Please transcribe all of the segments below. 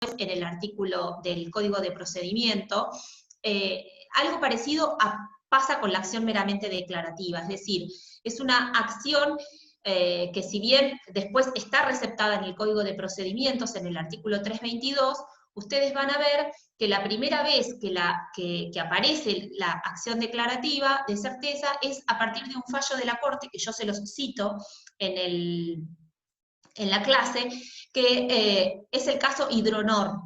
en el artículo del Código de Procedimiento, algo parecido pasa con la acción meramente declarativa, es decir, es una acción que si bien después está receptada en el Código de Procedimientos, en el artículo 322, ustedes van a ver que la primera vez que aparece la acción declarativa de certeza es a partir de un fallo de la Corte, que yo se los cito en la clase, que es el caso Hidronor.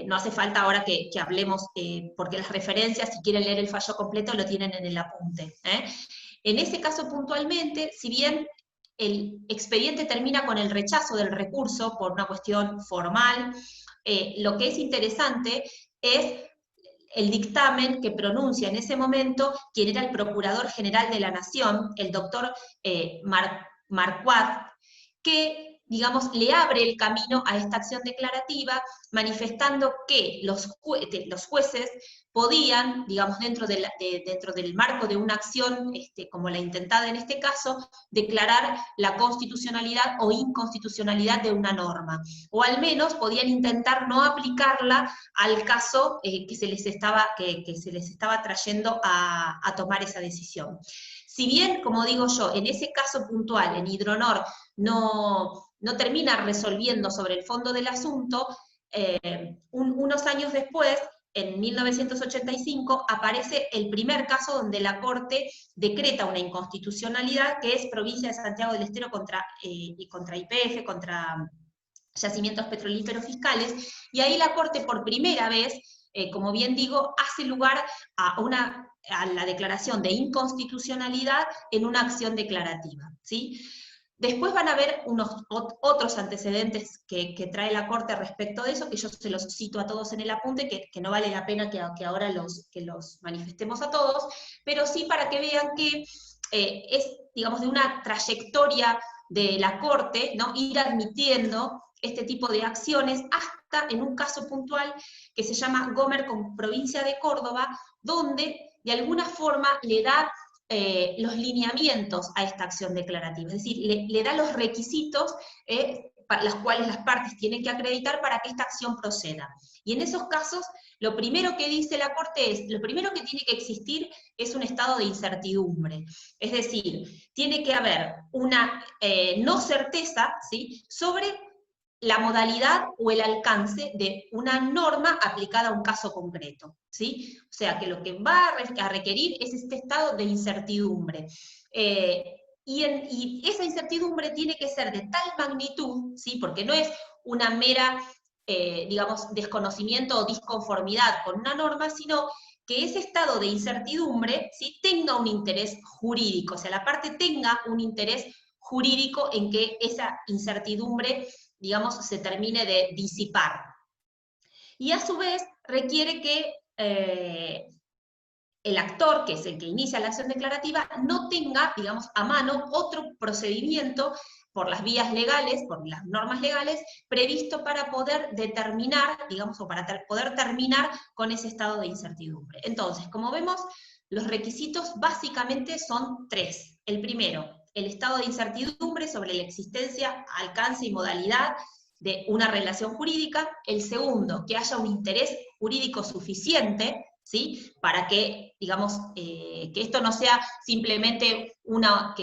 No hace falta ahora que hablemos, porque las referencias, si quieren leer el fallo completo, lo tienen en el apunte. En ese caso puntualmente, si bien el expediente termina con el rechazo del recurso por una cuestión formal, lo que es interesante es el dictamen que pronuncia en ese momento quien era el Procurador General de la Nación, el doctor Marquardt, que, digamos, le abre el camino a esta acción declarativa, manifestando que los jueces podían, digamos, dentro del marco de una acción como la intentada en este caso, declarar la constitucionalidad o inconstitucionalidad de una norma, o al menos podían intentar no aplicarla al caso que se les estaba trayendo a tomar esa decisión. Si bien, como digo yo, en ese caso puntual, en Hidronor, no termina resolviendo sobre el fondo del asunto, unos años después, en 1985, aparece el primer caso donde la Corte decreta una inconstitucionalidad, que es Provincia de Santiago del Estero contra YPF, contra Yacimientos Petrolíferos Fiscales, y ahí la Corte por primera vez, como bien digo, hace lugar a la declaración de inconstitucionalidad en una acción declarativa, ¿sí? Después van a haber otros antecedentes que trae la Corte respecto de eso, que yo se los cito a todos en el apunte, que no vale la pena que ahora los manifestemos a todos, pero sí para que vean que es, digamos, de una trayectoria de la Corte, ¿no?, ir admitiendo este tipo de acciones, hasta en un caso puntual que se llama Gomer con Provincia de Córdoba, donde de alguna forma le da los lineamientos a esta acción declarativa, es decir, le da los requisitos para los cuales las partes tienen que acreditar para que esta acción proceda. Y en esos casos, lo primero que dice la Corte es, lo primero que tiene que existir es un estado de incertidumbre, es decir, tiene que haber una no certeza, ¿sí?, sobre la modalidad o el alcance de una norma aplicada a un caso concreto, ¿sí? O sea, que lo que va a requerir es este estado de incertidumbre. Y esa incertidumbre tiene que ser de tal magnitud, ¿sí?, porque no es una mera, digamos, desconocimiento o disconformidad con una norma, sino que ese estado de incertidumbre, ¿sí?, tenga un interés jurídico, o sea, la parte tenga un interés jurídico en que esa incertidumbre, digamos, se termine de disipar. Y a su vez requiere que el actor, que es el que inicia la acción declarativa, no tenga, digamos, a mano otro procedimiento por las vías legales, por las normas legales, previsto para poder determinar, digamos, o para poder terminar con ese estado de incertidumbre. Entonces, como vemos, los requisitos básicamente son tres. El primero, el estado de incertidumbre sobre la existencia, alcance y modalidad de una relación jurídica. El segundo, que haya un interés jurídico suficiente, ¿sí?, para que, digamos, que esto no sea simplemente una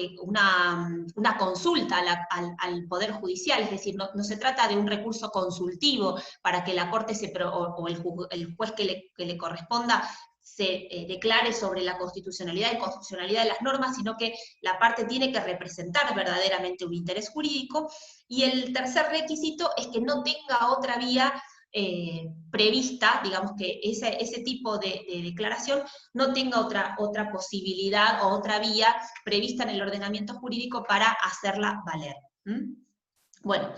consulta al Poder Judicial, es decir, no se trata de un recurso consultivo para que la Corte o el juez que le corresponda se declare sobre la constitucionalidad y constitucionalidad de las normas, sino que la parte tiene que representar verdaderamente un interés jurídico. Y el tercer requisito es que no tenga otra vía prevista, digamos, que ese tipo de declaración no tenga otra posibilidad o otra vía prevista en el ordenamiento jurídico para hacerla valer. Bueno,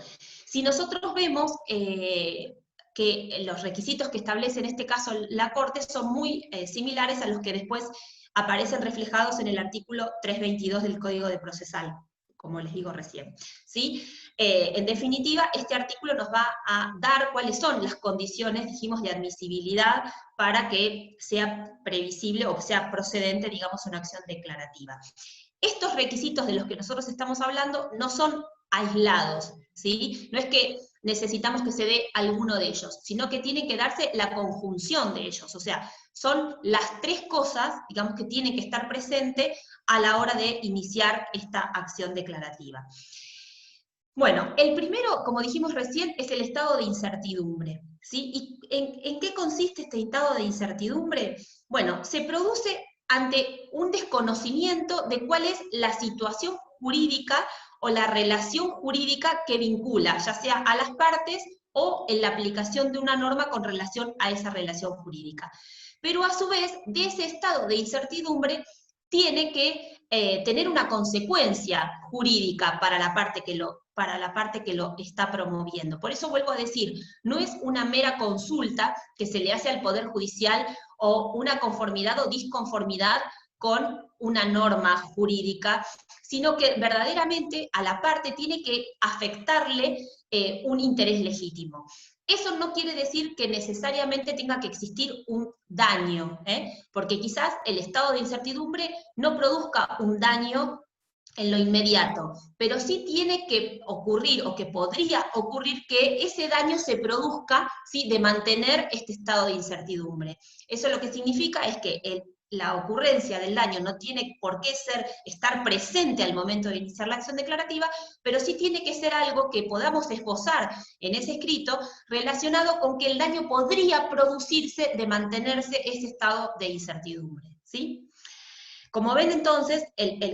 si nosotros vemos que los requisitos que establece en este caso la Corte son muy similares a los que después aparecen reflejados en el artículo 322 del Código de Procesal, como les digo recién, ¿sí? En definitiva, este artículo nos va a dar cuáles son las condiciones, dijimos, de admisibilidad para que sea previsible o sea procedente, digamos, una acción declarativa. Estos requisitos de los que nosotros estamos hablando no son aislados, ¿sí? No es que necesitamos que se dé alguno de ellos, sino que tiene que darse la conjunción de ellos, o sea, son las tres cosas, digamos, que tienen que estar presentes a la hora de iniciar esta acción declarativa. Bueno, el primero, como dijimos recién, es el estado de incertidumbre, ¿sí? ¿Y en qué consiste este estado de incertidumbre? Bueno, se produce ante un desconocimiento de cuál es la situación jurídica o la relación jurídica que vincula, ya sea a las partes o en la aplicación de una norma con relación a esa relación jurídica. Pero a su vez, de ese estado de incertidumbre tiene que tener una consecuencia jurídica para la parte que lo está promoviendo. Por eso vuelvo a decir, no es una mera consulta que se le hace al Poder Judicial o una conformidad o disconformidad con una norma jurídica, sino que verdaderamente a la parte tiene que afectarle un interés legítimo. Eso no quiere decir que necesariamente tenga que existir un daño, porque quizás el estado de incertidumbre no produzca un daño en lo inmediato, pero sí tiene que ocurrir, o que podría ocurrir, que ese daño se produzca, ¿sí?, de mantener este estado de incertidumbre. Eso lo que significa es que la ocurrencia del daño no tiene por qué estar presente al momento de iniciar la acción declarativa, pero sí tiene que ser algo que podamos esbozar en ese escrito relacionado con que el daño podría producirse de mantenerse ese estado de incertidumbre, ¿sí? Como ven entonces,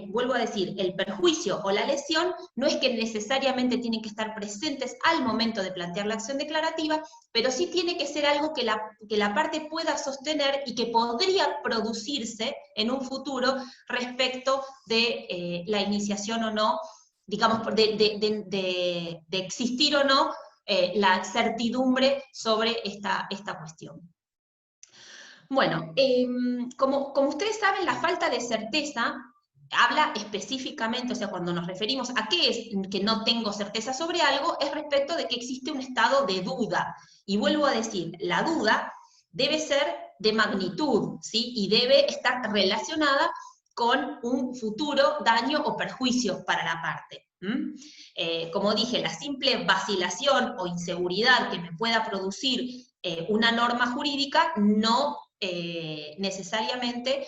vuelvo a decir, el perjuicio o la lesión no es que necesariamente tienen que estar presentes al momento de plantear la acción declarativa, pero sí tiene que ser algo que la parte pueda sostener y que podría producirse en un futuro respecto de la iniciación o no, digamos, de existir o no la certidumbre sobre esta cuestión. Bueno, como ustedes saben, la falta de certeza habla específicamente, o sea, cuando nos referimos a qué es que no tengo certeza sobre algo, es respecto de que existe un estado de duda. Y vuelvo a decir, la duda debe ser de magnitud, ¿sí? Y debe estar relacionada con un futuro daño o perjuicio para la parte. Como dije, la simple vacilación o inseguridad que me pueda producir una norma jurídica no necesariamente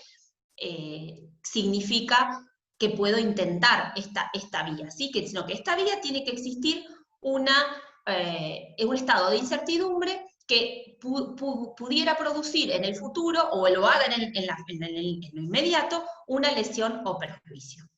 significa que puedo intentar esta vía, ¿sí? Sino que esta vía tiene que existir un estado de incertidumbre que pudiera producir en el futuro, o lo haga en lo inmediato, una lesión o perjuicio.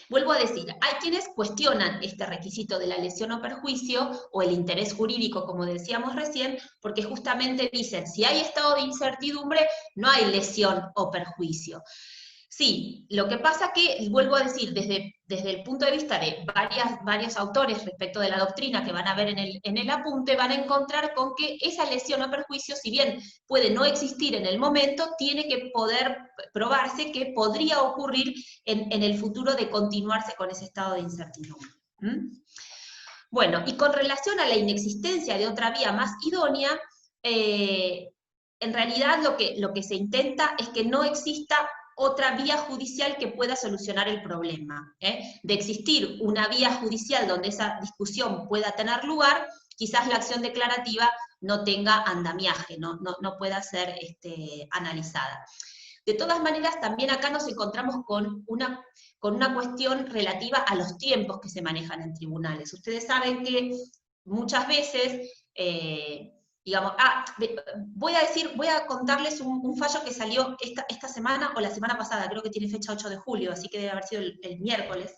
Vuelvo a decir, hay quienes cuestionan este requisito de la lesión o perjuicio, o el interés jurídico, como decíamos recién, porque justamente dicen, si hay estado de incertidumbre, no hay lesión o perjuicio. Sí, lo que pasa que, vuelvo a decir, desde el punto de vista de varios autores respecto de la doctrina que van a ver en el apunte, van a encontrar con que esa lesión o perjuicio, si bien puede no existir en el momento, tiene que poder probarse que podría ocurrir en el futuro de continuarse con ese estado de incertidumbre. Bueno, y con relación a la inexistencia de otra vía más idónea, en realidad lo que se intenta es que no exista otra vía judicial que pueda solucionar el problema. De existir una vía judicial donde esa discusión pueda tener lugar, quizás la acción declarativa no tenga andamiaje, no pueda ser analizada. De todas maneras, también acá nos encontramos con una cuestión relativa a los tiempos que se manejan en tribunales. Ustedes saben que muchas veces, digamos, voy a contarles un fallo que salió esta semana o la semana pasada, creo que tiene fecha 8 de julio, así que debe haber sido el miércoles,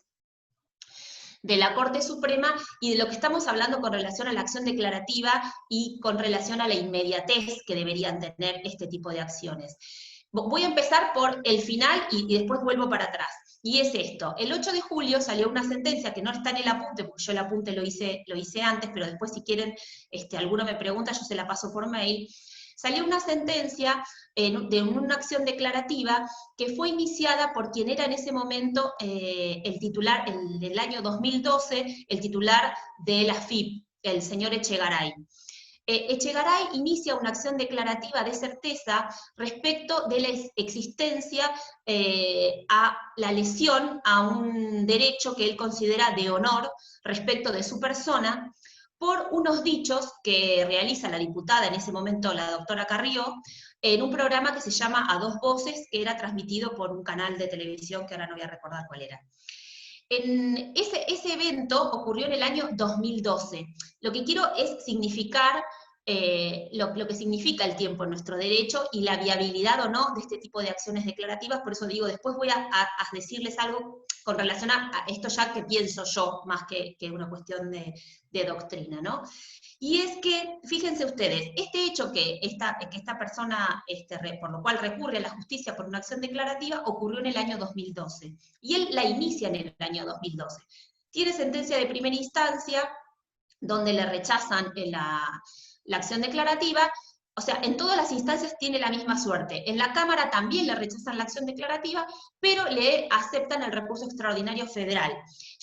de la Corte Suprema, y de lo que estamos hablando con relación a la acción declarativa y con relación a la inmediatez que deberían tener este tipo de acciones. Voy a empezar por el final y después vuelvo para atrás. Y es esto, el 8 de julio salió una sentencia que no está en el apunte, porque yo el apunte lo hice antes, pero después si quieren, alguno me pregunta, yo se la paso por mail. Salió una sentencia de una acción declarativa que fue iniciada por quien era en ese momento el titular, del año 2012, el titular de la FIP, el señor Echegaray. Echegaray inicia una acción declarativa de certeza respecto de la existencia a la lesión a un derecho que él considera de honor respecto de su persona, por unos dichos que realiza la diputada en ese momento, la doctora Carrió, en un programa que se llama A Dos Voces, que era transmitido por un canal de televisión que ahora no voy a recordar cuál era. Ese evento ocurrió en el año 2012. Lo que quiero es significar lo que significa el tiempo en nuestro derecho y la viabilidad o no de este tipo de acciones declarativas. Por eso digo, después voy a decirles algo con relación a esto ya que pienso yo, más que una cuestión de doctrina, ¿no? Y es que, fíjense ustedes, este hecho que esta persona, por lo cual recurre a la justicia por una acción declarativa, ocurrió en el año 2012. Y él la inicia en el año 2012. Tiene sentencia de primera instancia, donde le rechazan la acción declarativa. O sea, en todas las instancias tiene la misma suerte. En la Cámara también le rechazan la acción declarativa, pero le aceptan el recurso extraordinario federal.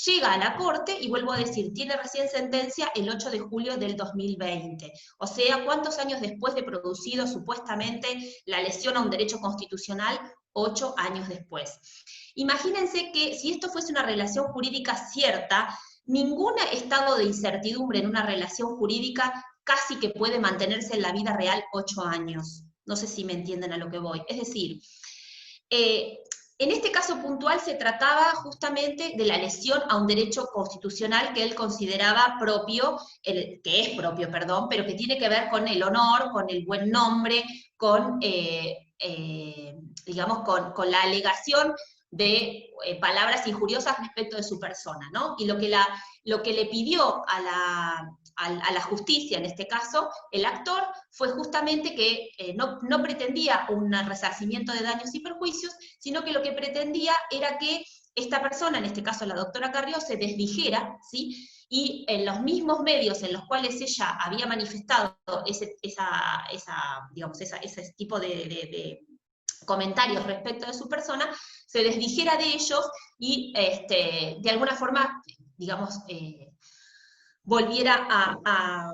Llega a la Corte, y vuelvo a decir, tiene recién sentencia el 8 de julio del 2020. O sea, ¿cuántos años después de producido supuestamente la lesión a un derecho constitucional? 8 años después. Imagínense que si esto fuese una relación jurídica cierta, ningún estado de incertidumbre en una relación jurídica casi que puede mantenerse en la vida real 8 años. No sé si me entienden a lo que voy. Es decir, en este caso puntual se trataba justamente de la lesión a un derecho constitucional que él consideraba propio, que es propio, perdón, pero que tiene que ver con el honor, con el buen nombre, con, digamos, con la alegación de palabras injuriosas respecto de su persona, ¿no? Y lo que le pidió a la justicia, en este caso, el actor, fue justamente que no pretendía un resarcimiento de daños y perjuicios, sino que lo que pretendía era que esta persona, en este caso la doctora Carrió, se desdijera, ¿sí? Y en los mismos medios en los cuales ella había manifestado ese tipo de comentarios respecto de su persona, se desdijera de ellos y de alguna forma, digamos, volviera a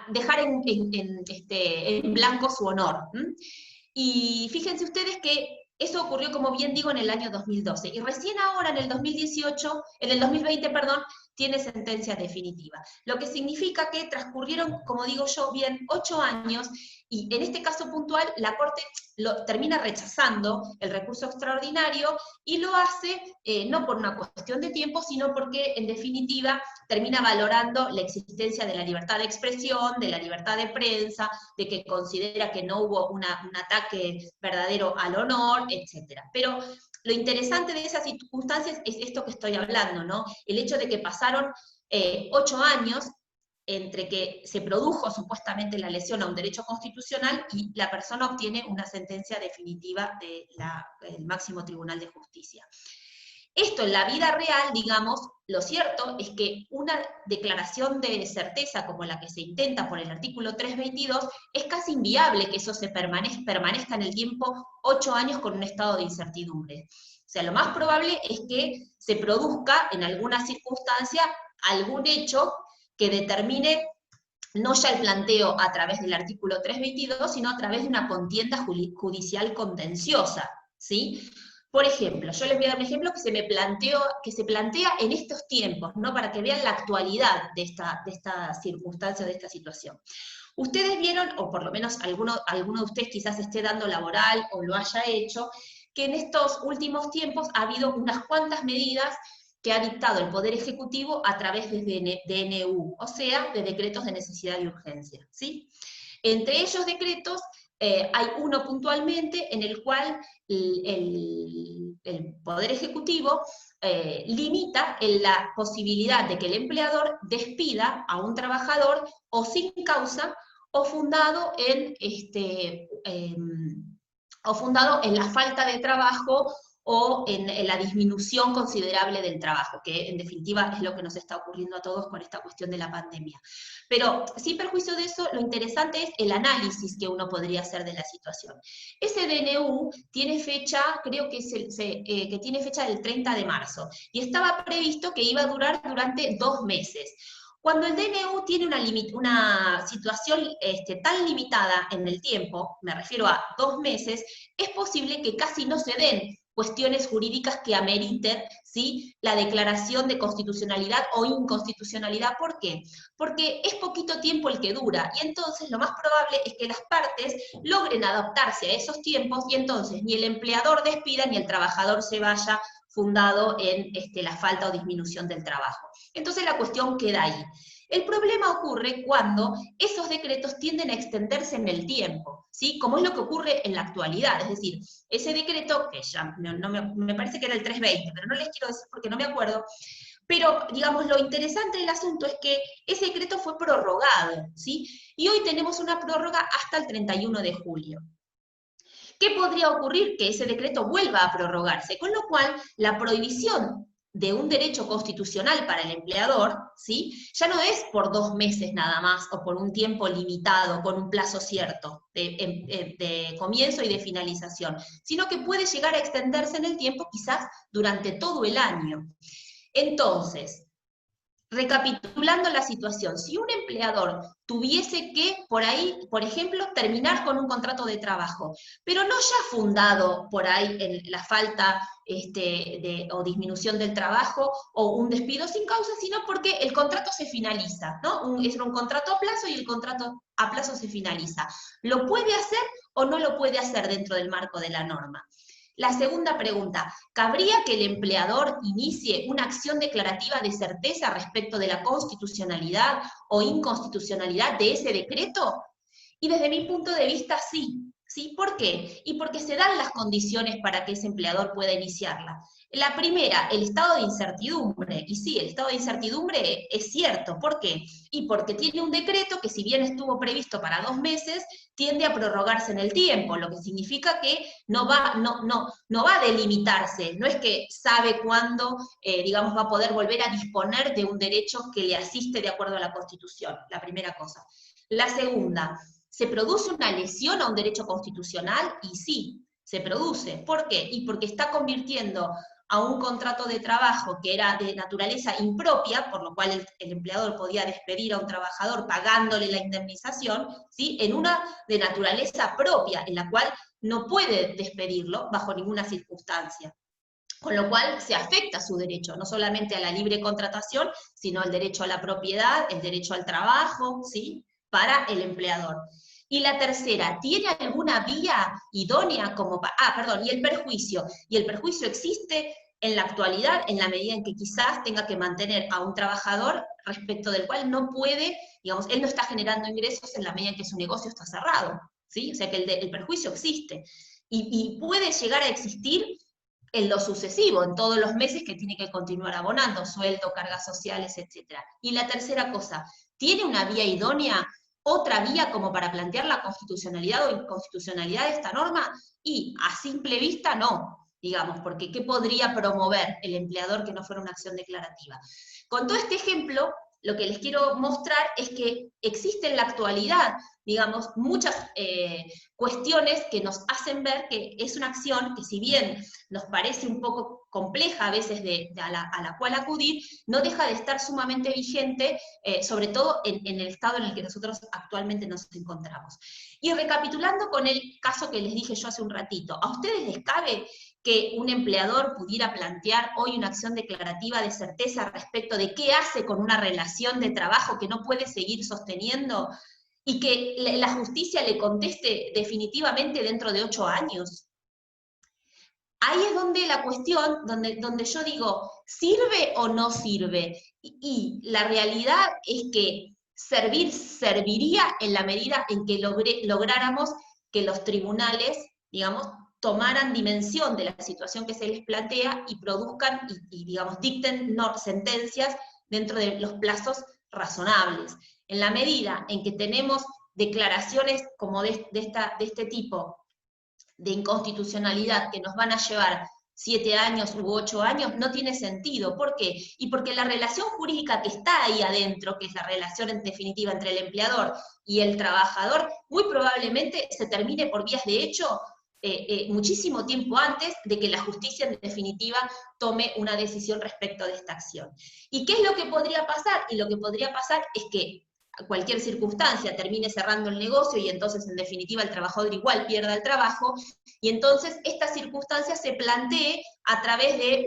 dejar en blanco su honor. Y fíjense ustedes que eso ocurrió, como bien digo, en el año 2012. Y recién ahora, en el 2020, perdón, tiene sentencia definitiva. Lo que significa que transcurrieron, como digo yo, bien 8 años, y en este caso puntual, la Corte termina rechazando el recurso extraordinario, y lo hace no por una cuestión de tiempo, sino porque, en definitiva, termina valorando la existencia de la libertad de expresión, de la libertad de prensa, de que considera que no hubo un ataque verdadero al honor, etc. Pero lo interesante de esas circunstancias es esto que estoy hablando, ¿no? El hecho de que pasaron 8 años entre que se produjo supuestamente la lesión a un derecho constitucional y la persona obtiene una sentencia definitiva del máximo tribunal de justicia. Esto en la vida real, digamos, lo cierto es que una declaración de certeza como la que se intenta por el artículo 322 es casi inviable que eso se permanezca en el tiempo 8 años con un estado de incertidumbre. O sea, lo más probable es que se produzca en alguna circunstancia algún hecho que determine no ya el planteo a través del artículo 322, sino a través de una contienda judicial contenciosa, ¿sí? Por ejemplo, yo les voy a dar un ejemplo que se plantea en estos tiempos, ¿no? Para que vean la actualidad de esta circunstancia, de esta situación. Ustedes vieron, o por lo menos alguno de ustedes quizás esté dando laboral o lo haya hecho, que en estos últimos tiempos ha habido unas cuantas medidas que ha dictado el Poder Ejecutivo a través de DNU, o sea, de decretos de necesidad y urgencia, ¿sí? Entre ellos decretos hay uno puntualmente en el cual el Poder Ejecutivo limita la posibilidad de que el empleador despida a un trabajador o sin causa o fundado en la falta de trabajo o en la disminución considerable del trabajo, que en definitiva es lo que nos está ocurriendo a todos con esta cuestión de la pandemia. Pero sin perjuicio de eso, lo interesante es el análisis que uno podría hacer de la situación. Ese DNU tiene fecha, creo que, que tiene fecha del 30 de marzo, y estaba previsto que iba a durar durante 2 meses. Cuando el DNU tiene una situación tan limitada en el tiempo, me refiero a 2 meses, es posible que casi no se den cuestiones jurídicas que ameriten, ¿sí?, la declaración de constitucionalidad o inconstitucionalidad. ¿Por qué? Porque es poquito tiempo el que dura, y entonces lo más probable es que las partes logren adaptarse a esos tiempos, y entonces ni el empleador despida ni el trabajador se vaya fundado en la falta o disminución del trabajo. Entonces la cuestión queda ahí. El problema ocurre cuando esos decretos tienden a extenderse en el tiempo, ¿sí?, como es lo que ocurre en la actualidad. Es decir, ese decreto, que ya me parece que era el 320, pero no les quiero decir porque no me acuerdo, pero, digamos, lo interesante del asunto es que ese decreto fue prorrogado, ¿sí? Y hoy tenemos una prórroga hasta el 31 de julio. ¿Qué podría ocurrir? Que ese decreto vuelva a prorrogarse, con lo cual la prohibición de un derecho constitucional para el empleador, ¿sí?, ya no es por 2 meses nada más, o por un tiempo limitado, con un plazo cierto de comienzo y de finalización, sino que puede llegar a extenderse en el tiempo, quizás durante todo el año. Entonces, recapitulando la situación, si un empleador tuviese que, por ahí, por ejemplo, terminar con un contrato de trabajo, pero no ya fundado por ahí en la falta o disminución del trabajo o un despido sin causa, sino porque el contrato se finaliza, ¿no? Es un contrato a plazo y el contrato a plazo se finaliza. ¿Lo puede hacer o no lo puede hacer dentro del marco de la norma? La segunda pregunta, ¿cabría que el empleador inicie una acción declarativa de certeza respecto de la constitucionalidad o inconstitucionalidad de ese decreto? Y desde mi punto de vista, sí. ¿Sí? ¿Por qué? Y porque se dan las condiciones para que ese empleador pueda iniciarla. La primera, el estado de incertidumbre. Y sí, el estado de incertidumbre es cierto. ¿Por qué? Y porque tiene un decreto que, si bien estuvo previsto para 2 meses, tiende a prorrogarse en el tiempo, lo que significa que no va a delimitarse, no es que sabe cuándo, digamos, va a poder volver a disponer de un derecho que le asiste de acuerdo a la Constitución, la primera cosa. La segunda, ¿se produce una lesión a un derecho constitucional? Y sí, se produce. ¿Por qué? Y porque está convirtiendo a un contrato de trabajo que era de naturaleza impropia, por lo cual el empleador podía despedir a un trabajador pagándole la indemnización, ¿sí?, en una de naturaleza propia, en la cual no puede despedirlo bajo ninguna circunstancia. Con lo cual se afecta su derecho, no solamente a la libre contratación, sino al derecho a la propiedad, el derecho al trabajo, ¿sí?, para el empleador. Y la tercera, ¿tiene alguna vía idónea como y el perjuicio? Y el perjuicio existe en la actualidad en la medida en que quizás tenga que mantener a un trabajador respecto del cual no puede, digamos, él no está generando ingresos en la medida en que su negocio está cerrado, ¿sí? O sea que el perjuicio existe. Y puede llegar a existir en lo sucesivo, en todos los meses que tiene que continuar abonando, sueldo, cargas sociales, etc. Y la tercera cosa, ¿tiene una vía idónea, otra vía como para plantear la constitucionalidad o inconstitucionalidad de esta norma? Y a simple vista no, digamos, porque ¿qué podría promover el empleador que no fuera una acción declarativa? Con todo este ejemplo, lo que les quiero mostrar es que existe en la actualidad, digamos, muchas cuestiones que nos hacen ver que es una acción que, si bien nos parece un poco compleja a veces a la cual acudir, no deja de estar sumamente vigente, sobre todo en el estado en el que nosotros actualmente nos encontramos. Y recapitulando con el caso que les dije yo hace un ratito, ¿a ustedes les cabe que un empleador pudiera plantear hoy una acción declarativa de certeza respecto de qué hace con una relación de trabajo que no puede seguir sosteniendo, y que la justicia le conteste definitivamente dentro de 8 años? Ahí es donde la cuestión, donde yo digo, ¿sirve o no sirve? Y la realidad es que serviría en la medida en que lográramos que los tribunales, digamos, tomaran dimensión de la situación que se les plantea y produzcan y digamos, dicten sentencias dentro de los plazos razonables. En la medida en que tenemos declaraciones como de este tipo, de inconstitucionalidad, que nos van a llevar 7 años u 8 años, no tiene sentido. ¿Por qué? Y porque la relación jurídica que está ahí adentro, que es la relación en definitiva entre el empleador y el trabajador, muy probablemente se termine por vías de hecho muchísimo tiempo antes de que la justicia en definitiva tome una decisión respecto de esta acción. ¿Y qué es lo que podría pasar? Y lo que podría pasar es que cualquier circunstancia termine cerrando el negocio y entonces en definitiva el trabajador igual pierda el trabajo, y entonces esta circunstancia se plantee a través de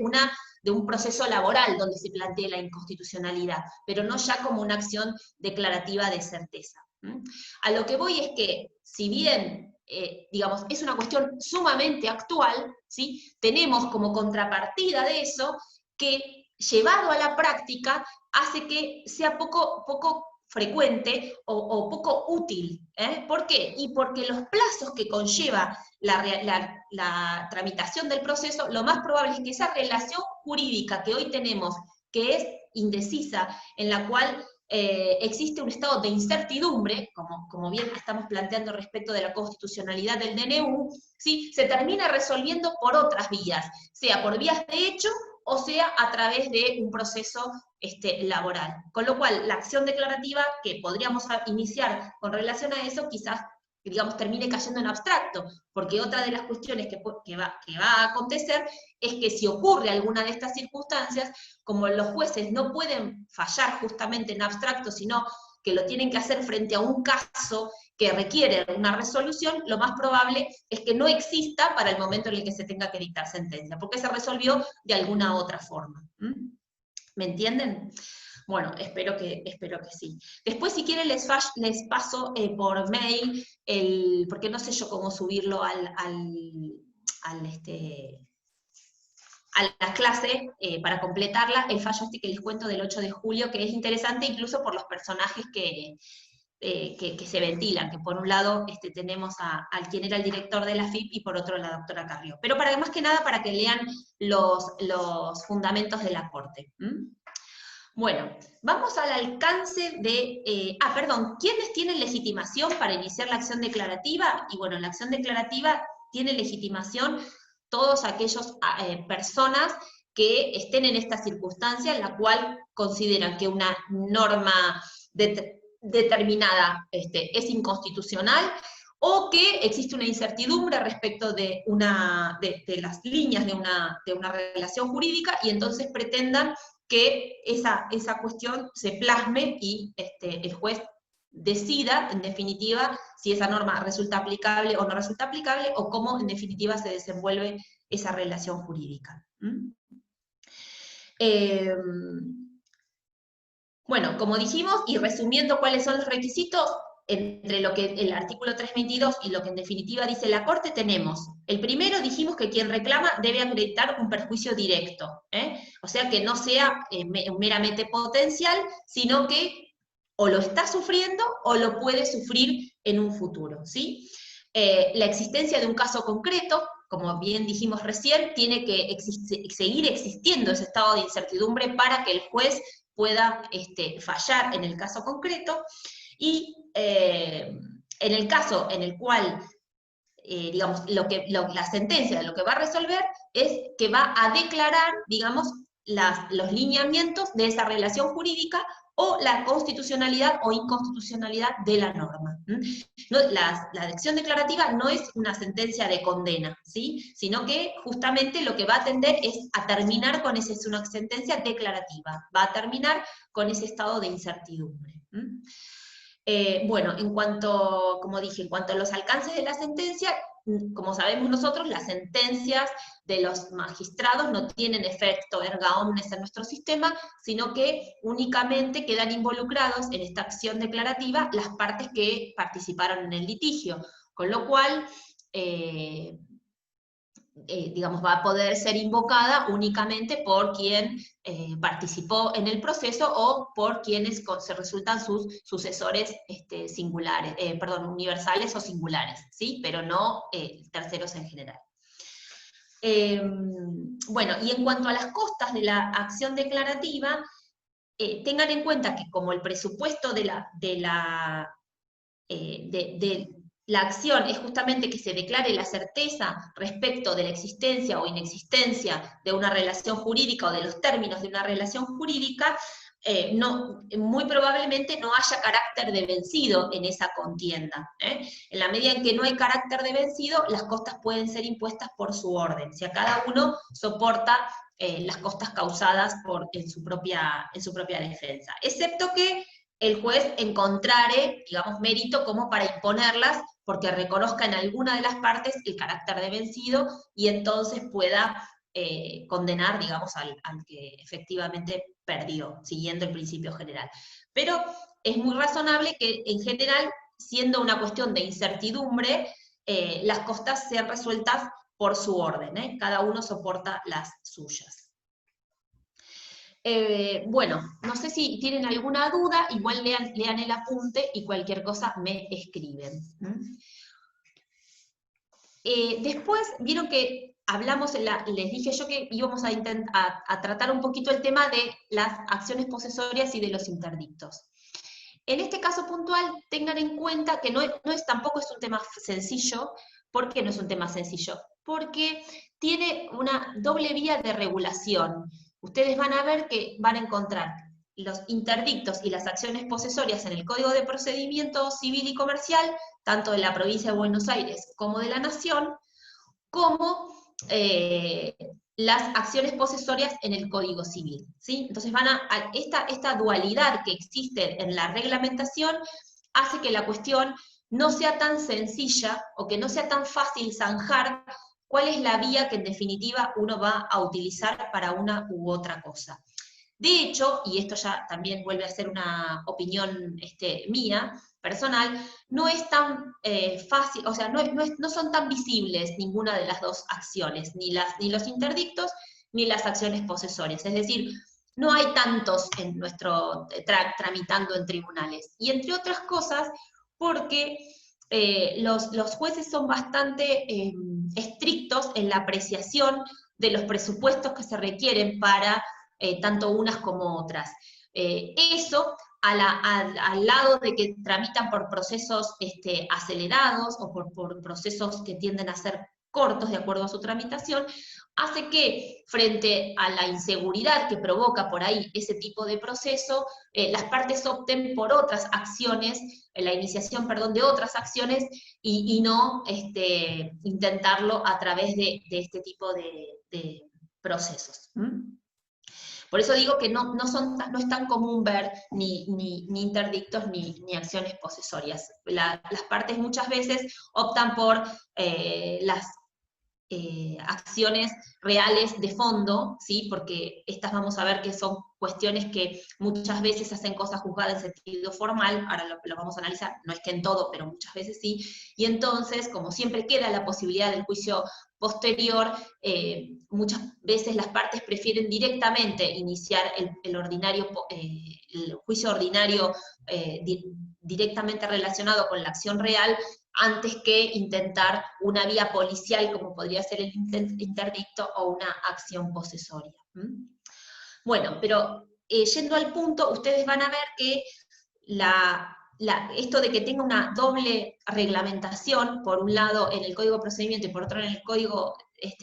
un proceso laboral donde se plantee la inconstitucionalidad, pero no ya como una acción declarativa de certeza. A lo que voy es que, si bien, digamos, es una cuestión sumamente actual, ¿sí? Tenemos como contrapartida de eso que, llevado a la práctica, hace que sea poco frecuente o poco útil. ¿Por qué? Y porque los plazos que conlleva la tramitación del proceso, lo más probable es que esa relación jurídica que hoy tenemos, que es indecisa, en la cual existe un estado de incertidumbre, como bien estamos planteando respecto de la constitucionalidad del DNU, ¿sí? Se termina resolviendo por otras vías, sea por vías de hecho, o sea a través de un proceso laboral. Con lo cual, la acción declarativa que podríamos iniciar con relación a eso, quizás, digamos, termine cayendo en abstracto, porque otra de las cuestiones que va a acontecer es que si ocurre alguna de estas circunstancias, como los jueces no pueden fallar justamente en abstracto, sino que lo tienen que hacer frente a un caso que requiere una resolución, lo más probable es que no exista para el momento en el que se tenga que dictar sentencia, porque se resolvió de alguna otra forma. ¿Me entienden? Bueno, espero que sí. Después, si quieren, les paso por mail, porque no sé yo cómo subirlo a la clase, para completarla, el fallo que les cuento del 8 de julio, que es interesante incluso por los personajes que se ventilan, que por un lado tenemos al quien era el director de la FIP y por otro la doctora Carrió. Pero más que nada para que lean los fundamentos de la Corte. Bueno, vamos al alcance de... perdón, ¿quiénes tienen legitimación para iniciar la acción declarativa? Y bueno, la acción declarativa tiene legitimación todos aquellos personas que estén en esta circunstancia en la cual consideran que una norma determinada es inconstitucional, o que existe una incertidumbre respecto de las líneas de una relación jurídica, y entonces pretendan que esa cuestión se plasme y el juez decida, en definitiva, si esa norma resulta aplicable o no resulta aplicable, o cómo, en definitiva, se desenvuelve esa relación jurídica. Bueno, como dijimos, y resumiendo cuáles son los requisitos, entre lo que el artículo 322 y lo que en definitiva dice la Corte, tenemos, el primero, dijimos que quien reclama debe acreditar un perjuicio directo, o sea que no sea meramente potencial, sino que o lo está sufriendo o lo puede sufrir en un futuro, ¿sí? La existencia de un caso concreto, como bien dijimos recién, tiene que seguir existiendo ese estado de incertidumbre para que el juez pueda fallar en el caso concreto, y en el caso en el cual, digamos, la sentencia lo que va a resolver es que va a declarar, digamos, los lineamientos de esa relación jurídica, o la constitucionalidad o inconstitucionalidad de la norma. La acción declarativa no es una sentencia de condena, ¿sí? Sino que justamente lo que va a tender es a terminar con es una sentencia declarativa, va a terminar con ese estado de incertidumbre. Bueno, como dije, en cuanto a los alcances de la sentencia, como sabemos nosotros, las sentencias de los magistrados no tienen efecto erga omnes en nuestro sistema, sino que únicamente quedan involucrados en esta acción declarativa las partes que participaron en el litigio, con lo cual, digamos, va a poder ser invocada únicamente por quien participó en el proceso, o por quienes se resultan sus sucesores singulares, universales o singulares, ¿sí? Pero no terceros en general. Bueno, y en cuanto a las costas de la acción declarativa, tengan en cuenta que como el presupuesto de la acción es justamente que se declare la certeza respecto de la existencia o inexistencia de una relación jurídica, o de los términos de una relación jurídica, muy probablemente no haya carácter de vencido en esa contienda. En la medida en que no hay carácter de vencido, las costas pueden ser impuestas por su orden. O sea, cada uno soporta las costas causadas en su propia defensa. Excepto que el juez encontrare, digamos, mérito como para imponerlas, porque reconozca en alguna de las partes el carácter de vencido, y entonces pueda condenar, digamos, al que efectivamente perdió, siguiendo el principio general. Pero es muy razonable que, en general, siendo una cuestión de incertidumbre, las costas sean resueltas por su orden, cada uno soporta las suyas. Bueno, no sé si tienen alguna duda, igual lean el apunte y cualquier cosa me escriben. Después, vieron que hablamos, les dije yo que íbamos a tratar un poquito el tema de las acciones posesorias y de los interdictos. En este caso puntual, tengan en cuenta que tampoco es un tema sencillo. ¿Por qué no es un tema sencillo? Porque tiene una doble vía de regulación. Ustedes van a ver que van a encontrar los interdictos y las acciones posesorias en el Código de Procedimiento Civil y Comercial, tanto de la provincia de Buenos Aires como de la Nación, como las acciones posesorias en el Código Civil, ¿sí? Entonces esta dualidad que existe en la reglamentación hace que la cuestión no sea tan sencilla, o que no sea tan fácil zanjar cuál es la vía que en definitiva uno va a utilizar para una u otra cosa. De hecho, y esto ya también vuelve a ser una opinión mía, personal, no es tan fácil, o sea, no son tan visibles ninguna de las dos acciones, ni los interdictos, ni las acciones posesorias. Es decir, no hay tantos en nuestro tramitando en tribunales. Y entre otras cosas, porque los jueces son bastante estrictos en la apreciación de los presupuestos que se requieren para tanto unas como otras. Eso, al lado de que tramitan por procesos acelerados, o por procesos que tienden a ser cortos de acuerdo a su tramitación, hace que, frente a la inseguridad que provoca por ahí ese tipo de proceso, las partes opten por otras acciones, la iniciación, perdón, de otras acciones, y no intentarlo a través de este tipo de procesos. Por eso digo que no es tan común ver ni interdictos ni acciones posesorias. Las partes muchas veces optan por las acciones reales de fondo, ¿sí? Porque estas vamos a ver que son cuestiones que muchas veces hacen cosas juzgadas en sentido formal, ahora lo vamos a analizar, no es que en todo, pero muchas veces sí, y entonces, como siempre queda la posibilidad del juicio posterior, muchas veces las partes prefieren directamente iniciar el juicio ordinario directamente relacionado con la acción real, antes que intentar una vía policial, como podría ser el interdicto, o una acción posesoria. Bueno, pero yendo al punto, ustedes van a ver que esto de que tenga una doble reglamentación, por un lado en el Código de Procedimiento y por otro en el Código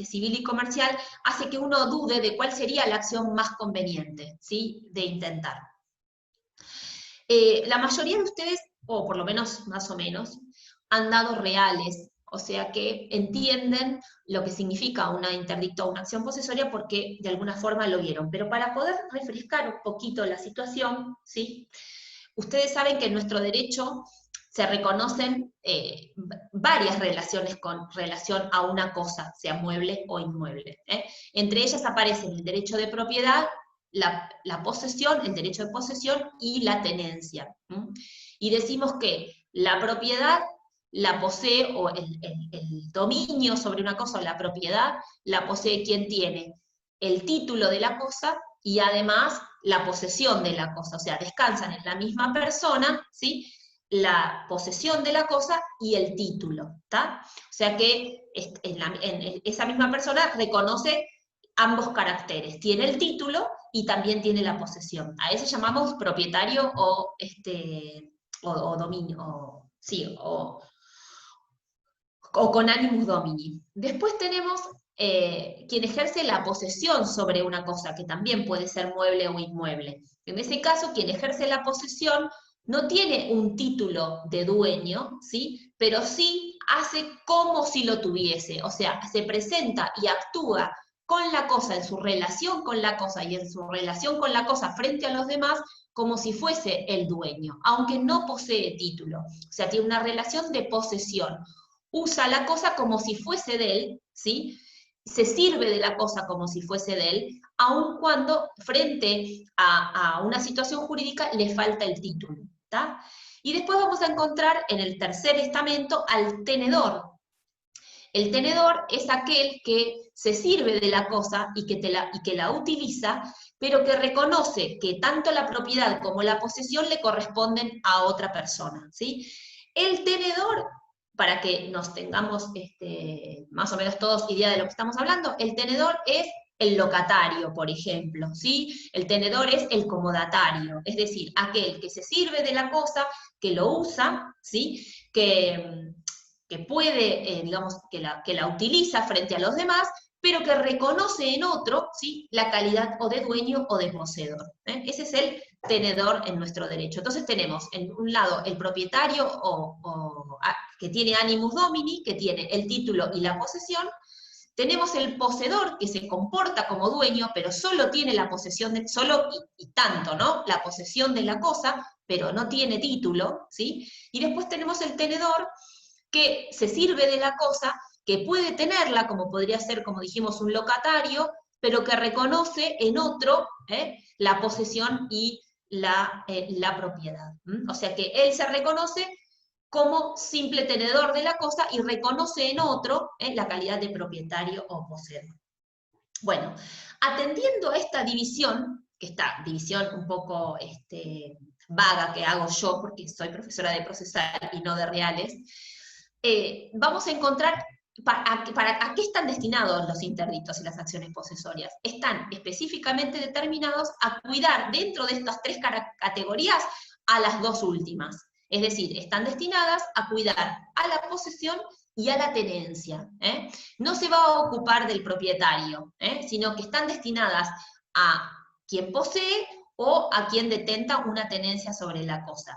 Civil y Comercial, hace que uno dude de cuál sería la acción más conveniente, ¿sí?, de intentar. La mayoría de ustedes, o por lo menos más o menos, han dado reales, o sea que entienden lo que significa una interdicto o una acción posesoria porque de alguna forma lo vieron. Pero para poder refrescar un poquito la situación, ¿sí?, ustedes saben que en nuestro derecho se reconocen varias relaciones con relación a una cosa, sea mueble o inmueble. Entre ellas aparecen el derecho de propiedad, la posesión, el derecho de posesión y la tenencia. Y decimos que la propiedad la posee, o el dominio sobre una cosa, o la propiedad, la posee quien tiene el título de la cosa y además la posesión de la cosa. O sea, descansan en la misma persona, ¿sí?, la posesión de la cosa y el título, ¿tá? O sea que esa misma persona reconoce ambos caracteres, tiene el título y también tiene la posesión. A eso llamamos propietario o dominio, o con animus domini. Después tenemos quien ejerce la posesión sobre una cosa, que también puede ser mueble o inmueble. En ese caso, quien ejerce la posesión no tiene un título de dueño, ¿sí? Pero sí hace como si lo tuviese, o sea, se presenta y actúa con la cosa, en su relación con la cosa y en su relación con la cosa frente a los demás, como si fuese el dueño, aunque no posee título. O sea, tiene una relación de posesión. Usa la cosa como si fuese de él, ¿sí? Se sirve de la cosa como si fuese de él, aun cuando frente a una situación jurídica le falta el título. ¿Tá? Y después vamos a encontrar en el tercer estamento al tenedor. El tenedor es aquel que se sirve de la cosa y que la utiliza, pero que reconoce que tanto la propiedad como la posesión le corresponden a otra persona, ¿sí? El tenedor, para que nos tengamos más o menos todos idea de lo que estamos hablando, el tenedor es el locatario, por ejemplo, ¿sí? El tenedor es el comodatario, es decir, aquel que se sirve de la cosa, que lo usa, ¿sí? Que puede, digamos, que la utiliza frente a los demás, pero que reconoce en otro, ¿sí?, la calidad o de dueño o de poseedor. Ese es el tenedor en nuestro derecho. Entonces tenemos, en un lado, el propietario que tiene animus domini, que tiene el título y la posesión. Tenemos el poseedor, que se comporta como dueño, pero solo tiene la posesión, solo y tanto, ¿no?, la posesión de la cosa, pero no tiene título, ¿sí? Y después tenemos el tenedor, que se sirve de la cosa, que puede tenerla, como podría ser, como dijimos, un locatario, pero que reconoce en otro la posesión y la propiedad. O sea que él se reconoce como simple tenedor de la cosa y reconoce en otro la calidad de propietario o poseedor. Bueno, atendiendo a esta división, que esta división un poco vaga que hago yo, porque soy profesora de procesal y no de reales, vamos a encontrar a qué están destinados los interdictos y las acciones posesorias. Están específicamente determinados a cuidar dentro de estas tres categorías a las dos últimas. Es decir, están destinadas a cuidar a la posesión y a la tenencia. No se va a ocupar del propietario, sino que están destinadas a quien posee o a quien detenta una tenencia sobre la cosa.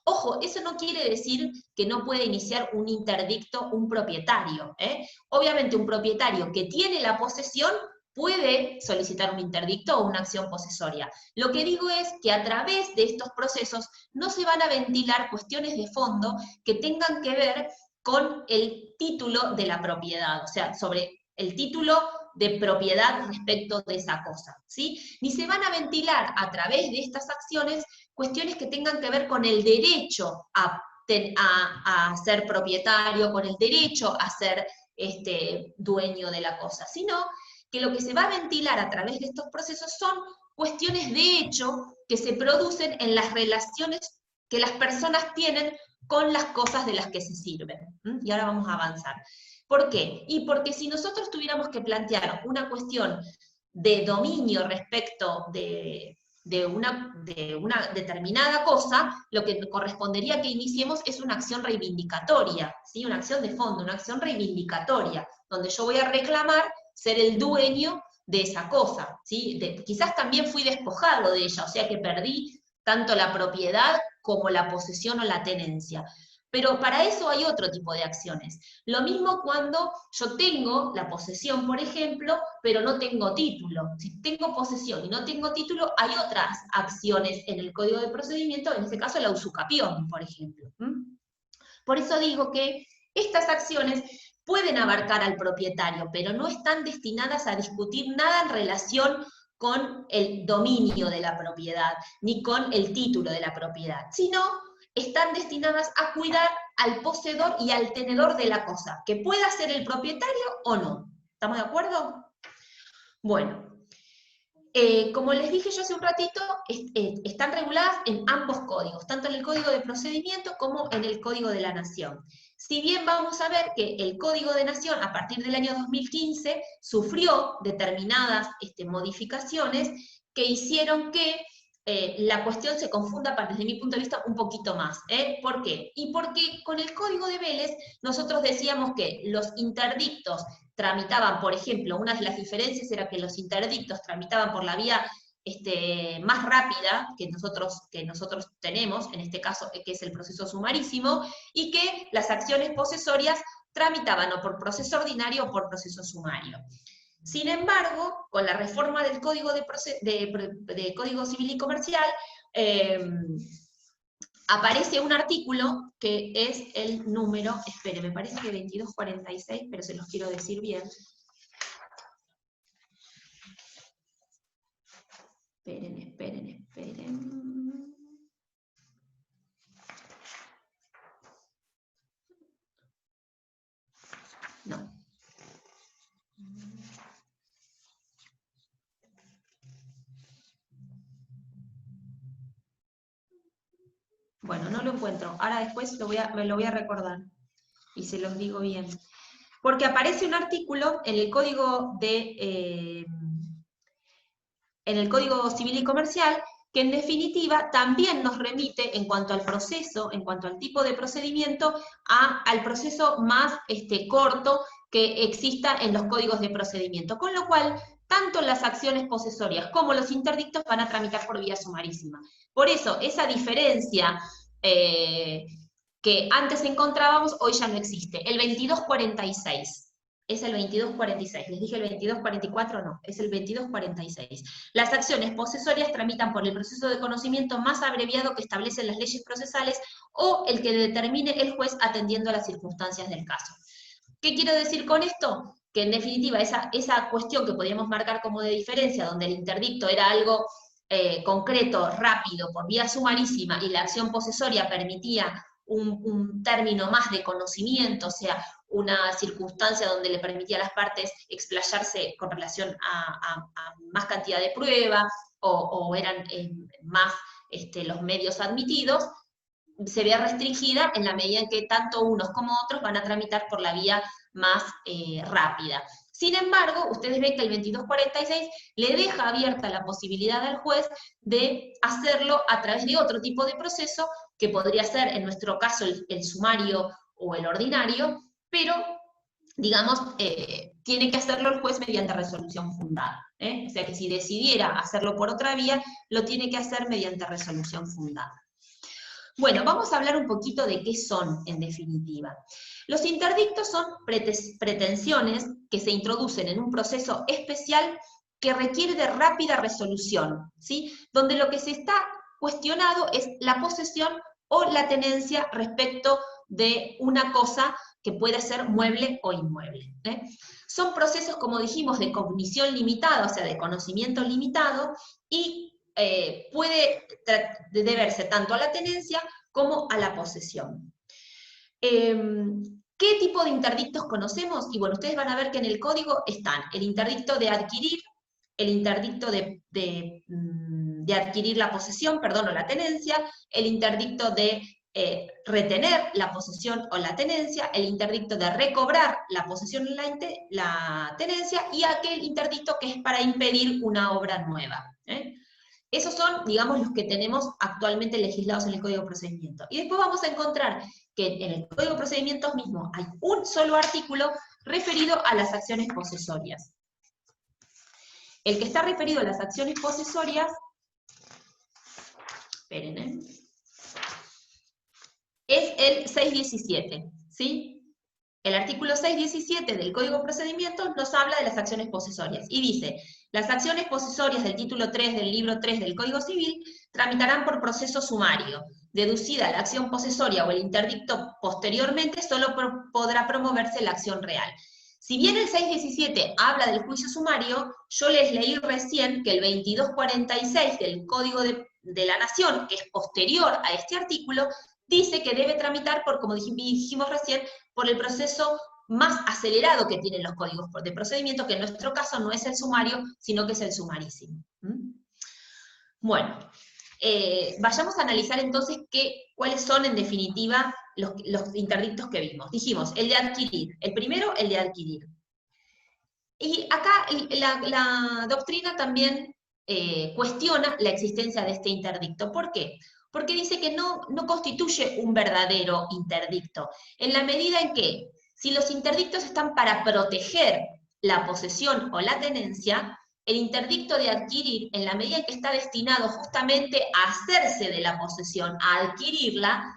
Ojo, eso no quiere decir que no puede iniciar un interdicto un propietario. Obviamente un propietario que tiene la posesión puede solicitar un interdicto o una acción posesoria. Lo que digo es que a través de estos procesos no se van a ventilar cuestiones de fondo que tengan que ver con el título de la propiedad, o sea, sobre el título de propiedad respecto de esa cosa, ¿sí? Ni se van a ventilar a través de estas acciones cuestiones que tengan que ver con el derecho a ser propietario, con el derecho a ser dueño de la cosa, sino que lo que se va a ventilar a través de estos procesos son cuestiones de hecho que se producen en las relaciones que las personas tienen con las cosas de las que se sirven. Y ahora vamos a avanzar. ¿Por qué? Y porque si nosotros tuviéramos que plantear una cuestión de dominio respecto de una determinada cosa, lo que correspondería que iniciemos es una acción reivindicatoria, ¿sí? Una acción de fondo, una acción reivindicatoria, donde yo voy a reclamar ser el dueño de esa cosa, ¿sí? Quizás también fui despojado de ella, o sea que perdí tanto la propiedad como la posesión o la tenencia. Pero para eso hay otro tipo de acciones. Lo mismo cuando yo tengo la posesión, por ejemplo, pero no tengo título. Si tengo posesión y no tengo título, hay otras acciones en el Código de Procedimiento, en este caso la usucapión, por ejemplo. Por eso digo que estas acciones pueden abarcar al propietario, pero no están destinadas a discutir nada en relación con el dominio de la propiedad, ni con el título de la propiedad, sino están destinadas a cuidar al poseedor y al tenedor de la cosa, que pueda ser el propietario o no. ¿Estamos de acuerdo? Bueno, como les dije yo hace un ratito, están reguladas en ambos códigos, tanto en el Código de Procedimiento como en el Código de la Nación. Si bien vamos a ver que el Código de Nación, a partir del año 2015, sufrió determinadas modificaciones que hicieron que la cuestión se confunda, desde mi punto de vista, un poquito más. ¿Por qué? Y porque con el Código de Vélez nosotros decíamos que los interdictos tramitaban, por ejemplo, una de las diferencias era que los interdictos tramitaban por la vía más rápida que nosotros tenemos, en este caso, que es el proceso sumarísimo, y que las acciones posesorias tramitaban o por proceso ordinario o por proceso sumario. Sin embargo, con la reforma del Código, de Código Civil y Comercial, aparece un artículo que es el número, espere, me parece que 2246, pero se los quiero decir bien. Esperen. No. Bueno, no lo encuentro. Ahora después me lo voy a recordar. Y se los digo bien. Porque aparece un artículo en el Código en el Código Civil y Comercial, que en definitiva también nos remite en cuanto al proceso, en cuanto al tipo de procedimiento, al proceso más corto que exista en los códigos de procedimiento. Con lo cual, tanto las acciones posesorias como los interdictos van a tramitar por vía sumarísima. Por eso, esa diferencia que antes encontrábamos, hoy ya no existe. El 2246. Es el 2246, les dije el 2244, no, es el 2246. Las acciones posesorias tramitan por el proceso de conocimiento más abreviado que establecen las leyes procesales o el que determine el juez atendiendo a las circunstancias del caso. ¿Qué quiero decir con esto? Que en definitiva esa cuestión que podríamos marcar como de diferencia, donde el interdicto era algo concreto, rápido, por vía sumarísima, y la acción posesoria permitía un término más de conocimiento, o sea, una circunstancia donde le permitía a las partes explayarse con relación a más cantidad de prueba, o eran más los medios admitidos, se vea restringida en la medida en que tanto unos como otros van a tramitar por la vía más rápida. Sin embargo, ustedes ven que el 2246 le deja abierta la posibilidad al juez de hacerlo a través de otro tipo de proceso, que podría ser, en nuestro caso, el sumario o el ordinario, pero, digamos, tiene que hacerlo el juez mediante resolución fundada. O sea que si decidiera hacerlo por otra vía, lo tiene que hacer mediante resolución fundada. Bueno, vamos a hablar un poquito de qué son, en definitiva. Los interdictos son pretensiones que se introducen en un proceso especial que requiere de rápida resolución, ¿sí? Donde lo que se está cuestionado es la posesión o la tenencia respecto de una cosa que puede ser mueble o inmueble. Son procesos, como dijimos, de cognición limitada, o sea, de conocimiento limitado, y puede deberse tanto a la tenencia como a la posesión. ¿Qué tipo de interdictos conocemos? Y bueno, ustedes van a ver que en el código están el interdicto de adquirir, el interdicto de adquirir la posesión, perdón, o la tenencia, el interdicto de retener la posesión o la tenencia, el interdicto de recobrar la posesión o la tenencia, y aquel interdicto que es para impedir una obra nueva. Esos son, digamos, los que tenemos actualmente legislados en el Código de Procedimiento. Y después vamos a encontrar que en el Código de Procedimientos mismo hay un solo artículo referido a las acciones posesorias. El que está referido a las acciones posesorias, esperen, es el 617, ¿sí? El artículo 617 del Código de Procedimientos nos habla de las acciones posesorias, y dice: las acciones posesorias del título 3 del libro 3 del Código Civil tramitarán por proceso sumario. Deducida la acción posesoria o el interdicto posteriormente, solo podrá promoverse la acción real. Si bien el 617 habla del juicio sumario, yo les leí recién que el 2246 del Código de la Nación, que es posterior a este artículo, dice que debe tramitar por, como dijimos recién, por el proceso más acelerado que tienen los códigos de procedimiento, que en nuestro caso no es el sumario, sino que es el sumarísimo. Bueno, vayamos a analizar entonces cuáles son en definitiva los interdictos que vimos. Dijimos, el de adquirir, el primero, el de adquirir. Y acá la doctrina también cuestiona la existencia de este interdicto. ¿Por qué? Porque dice que no constituye un verdadero interdicto, en la medida en que, si los interdictos están para proteger la posesión o la tenencia, el interdicto de adquirir, en la medida en que está destinado justamente a hacerse de la posesión, a adquirirla,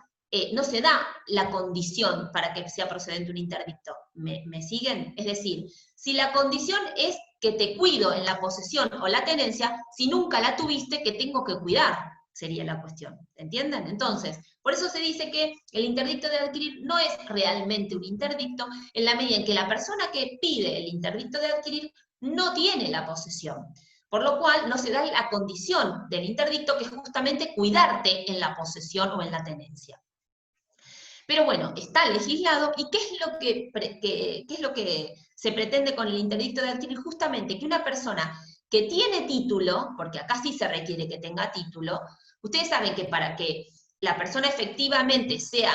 no se da la condición para que sea procedente un interdicto. ¿Me siguen? Es decir, si la condición es que te cuido en la posesión o la tenencia, si nunca la tuviste, que tengo que cuidar, sería la cuestión. ¿Entienden? Entonces, por eso se dice que el interdicto de adquirir no es realmente un interdicto, en la medida en que la persona que pide el interdicto de adquirir no tiene la posesión. Por lo cual no se da la condición del interdicto, que es justamente cuidarte en la posesión o en la tenencia. Pero bueno, está legislado, ¿y qué es lo que se pretende con el interdicto de adquirir? Justamente que una persona que tiene título, porque acá sí se requiere que tenga título, ustedes saben que para que la persona efectivamente sea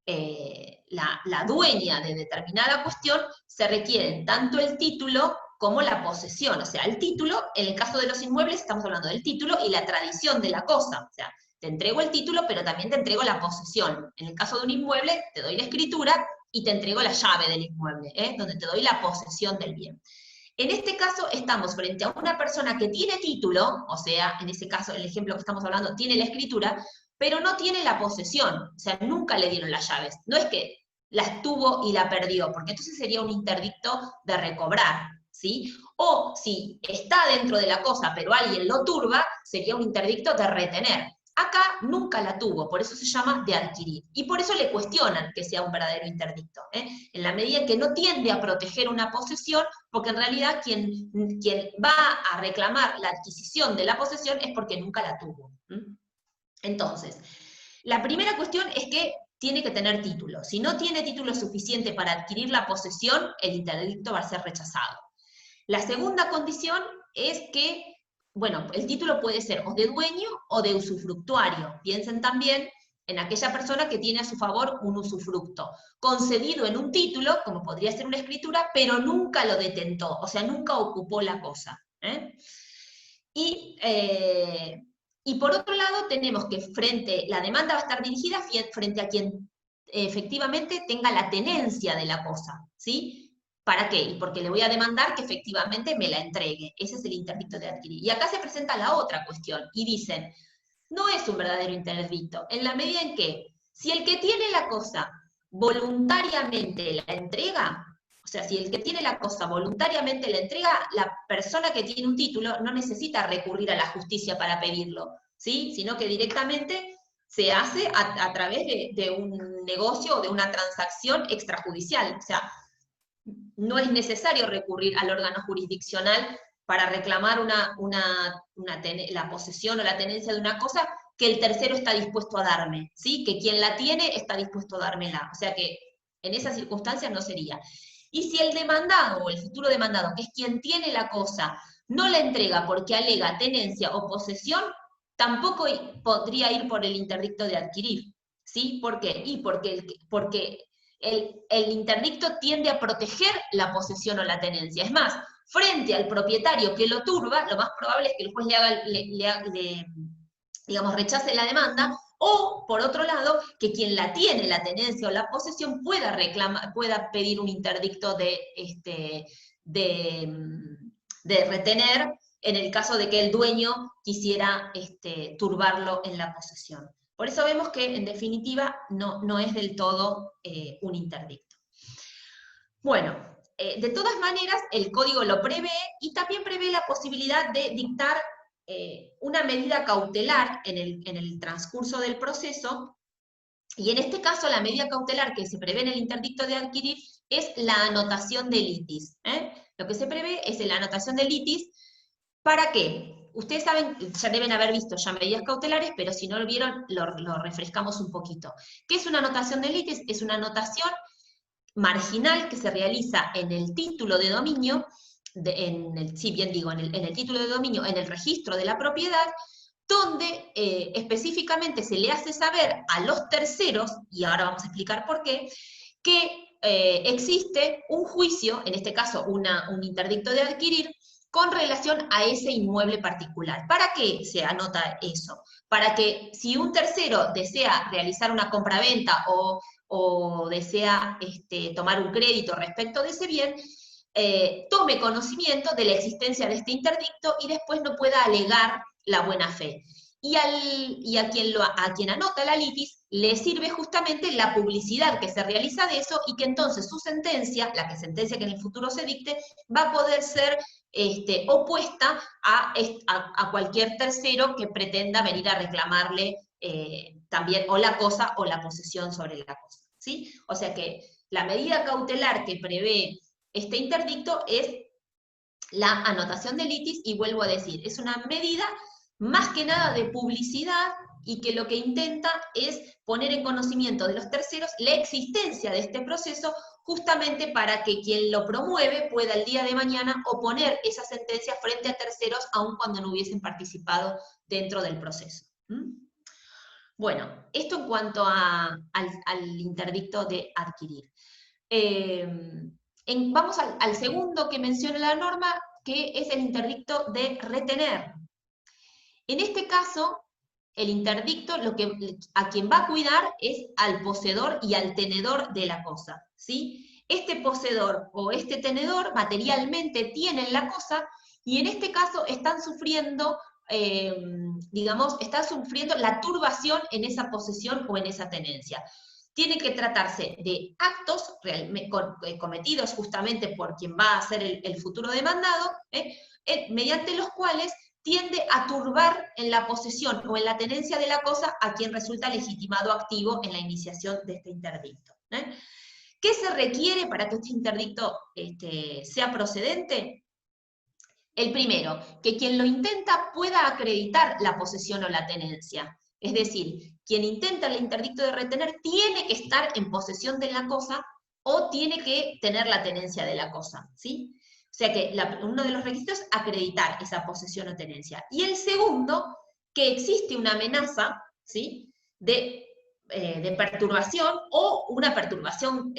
la dueña de determinada cuestión, se requieren tanto el título como la posesión. O sea, el título, en el caso de los inmuebles, estamos hablando del título y la tradición de la cosa. O sea, te entrego el título, pero también te entrego la posesión. En el caso de un inmueble, te doy la escritura y te entrego la llave del inmueble, donde te doy la posesión del bien. En este caso, estamos frente a una persona que tiene título, o sea, en ese caso, el ejemplo que estamos hablando, tiene la escritura, pero no tiene la posesión, o sea, nunca le dieron las llaves. No es que las tuvo y la perdió, porque entonces sería un interdicto de recobrar, ¿sí? O si está dentro de la cosa, pero alguien lo turba, sería un interdicto de retener. Acá nunca la tuvo, por eso se llama de adquirir. Y por eso le cuestionan que sea un verdadero interdicto, en la medida en que no tiende a proteger una posesión, porque en realidad quien va a reclamar la adquisición de la posesión es porque nunca la tuvo. Entonces, la primera cuestión es que tiene que tener título. Si no tiene título suficiente para adquirir la posesión, el interdicto va a ser rechazado. La segunda condición es que, bueno, el título puede ser o de dueño o de usufructuario. Piensen también en aquella persona que tiene a su favor un usufructo, concedido en un título, como podría ser una escritura, pero nunca lo detentó, o sea, nunca ocupó la cosa. Y por otro lado, tenemos que la demanda va a estar dirigida frente a quien efectivamente tenga la tenencia de la cosa, ¿sí? ¿Para qué? Porque le voy a demandar que efectivamente me la entregue. Ese es el interdicto de adquirir. Y acá se presenta la otra cuestión, y dicen, no es un verdadero interdicto, en la medida en que, si el que tiene la cosa voluntariamente la entrega, o sea, si el que tiene la cosa voluntariamente la entrega, la persona que tiene un título no necesita recurrir a la justicia para pedirlo, ¿sí? Sino que directamente se hace a través de un negocio o de una transacción extrajudicial. O sea, no es necesario recurrir al órgano jurisdiccional para reclamar la posesión o la tenencia de una cosa que el tercero está dispuesto a darme, ¿sí? Que quien la tiene está dispuesto a dármela. O sea que en esas circunstancias no sería. Y si el demandado o el futuro demandado, que es quien tiene la cosa, no la entrega porque alega tenencia o posesión, tampoco podría ir por el interdicto de adquirir. ¿Sí? ¿Por qué? Y porque el interdicto tiende a proteger la posesión o la tenencia. Es más, frente al propietario que lo turba, lo más probable es que el juez digamos, rechace la demanda, o, por otro lado, que quien la tiene, la tenencia o la posesión, pueda pedir un interdicto de retener, en el caso de que el dueño quisiera turbarlo en la posesión. Por eso vemos que, en definitiva, no es del todo un interdicto. Bueno, de todas maneras, el código lo prevé, y también prevé la posibilidad de dictar una medida cautelar en el transcurso del proceso, y en este caso la medida cautelar que se prevé en el interdicto de adquirir es la anotación de litis. Lo que se prevé es la anotación de litis. ¿Para qué? Ustedes saben, ya deben haber visto ya medidas cautelares, pero si no lo vieron, lo refrescamos un poquito. ¿Qué es una anotación de litis? Es una anotación marginal que se realiza en el título de dominio, en el título de dominio, en el registro de la propiedad, donde específicamente se le hace saber a los terceros, y ahora vamos a explicar por qué, que existe un juicio, en este caso un interdicto de adquirir, con relación a ese inmueble particular. ¿Para qué se anota eso? Para que si un tercero desea realizar una compraventa o desea tomar un crédito respecto de ese bien, tome conocimiento de la existencia de este interdicto y después no pueda alegar la buena fe. Y a quien anota la litis le sirve justamente la publicidad que se realiza de eso y que entonces su sentencia, la sentencia que en el futuro se dicte, va a poder ser opuesta a cualquier tercero que pretenda venir a reclamarle también o la cosa o la posesión sobre la cosa, ¿sí? O sea que la medida cautelar que prevé este interdicto es la anotación de litis, y vuelvo a decir, es una medida más que nada de publicidad y que lo que intenta es poner en conocimiento de los terceros la existencia de este proceso, justamente para que quien lo promueve pueda el día de mañana oponer esa sentencia frente a terceros, aun cuando no hubiesen participado dentro del proceso. Bueno, esto en cuanto al interdicto de adquirir. Vamos al segundo que menciona la norma, que es el interdicto de retener. En este caso, el interdicto a quien va a cuidar es al poseedor y al tenedor de la cosa, ¿sí? Este poseedor o este tenedor materialmente tienen la cosa y en este caso están sufriendo, están sufriendo la turbación en esa posesión o en esa tenencia. Tiene que tratarse de actos cometidos justamente por quien va a ser el futuro demandado, mediante los cuales tiende a turbar en la posesión o en la tenencia de la cosa a quien resulta legitimado activo en la iniciación de este interdicto. ¿Qué se requiere para que este interdicto sea procedente? El primero, que quien lo intenta pueda acreditar la posesión o la tenencia. Es decir, quien intenta el interdicto de retener tiene que estar en posesión de la cosa o tiene que tener la tenencia de la cosa, ¿sí? O sea que uno de los requisitos es acreditar esa posesión o tenencia. Y el segundo, que existe una amenaza, ¿sí?, de perturbación o una perturbación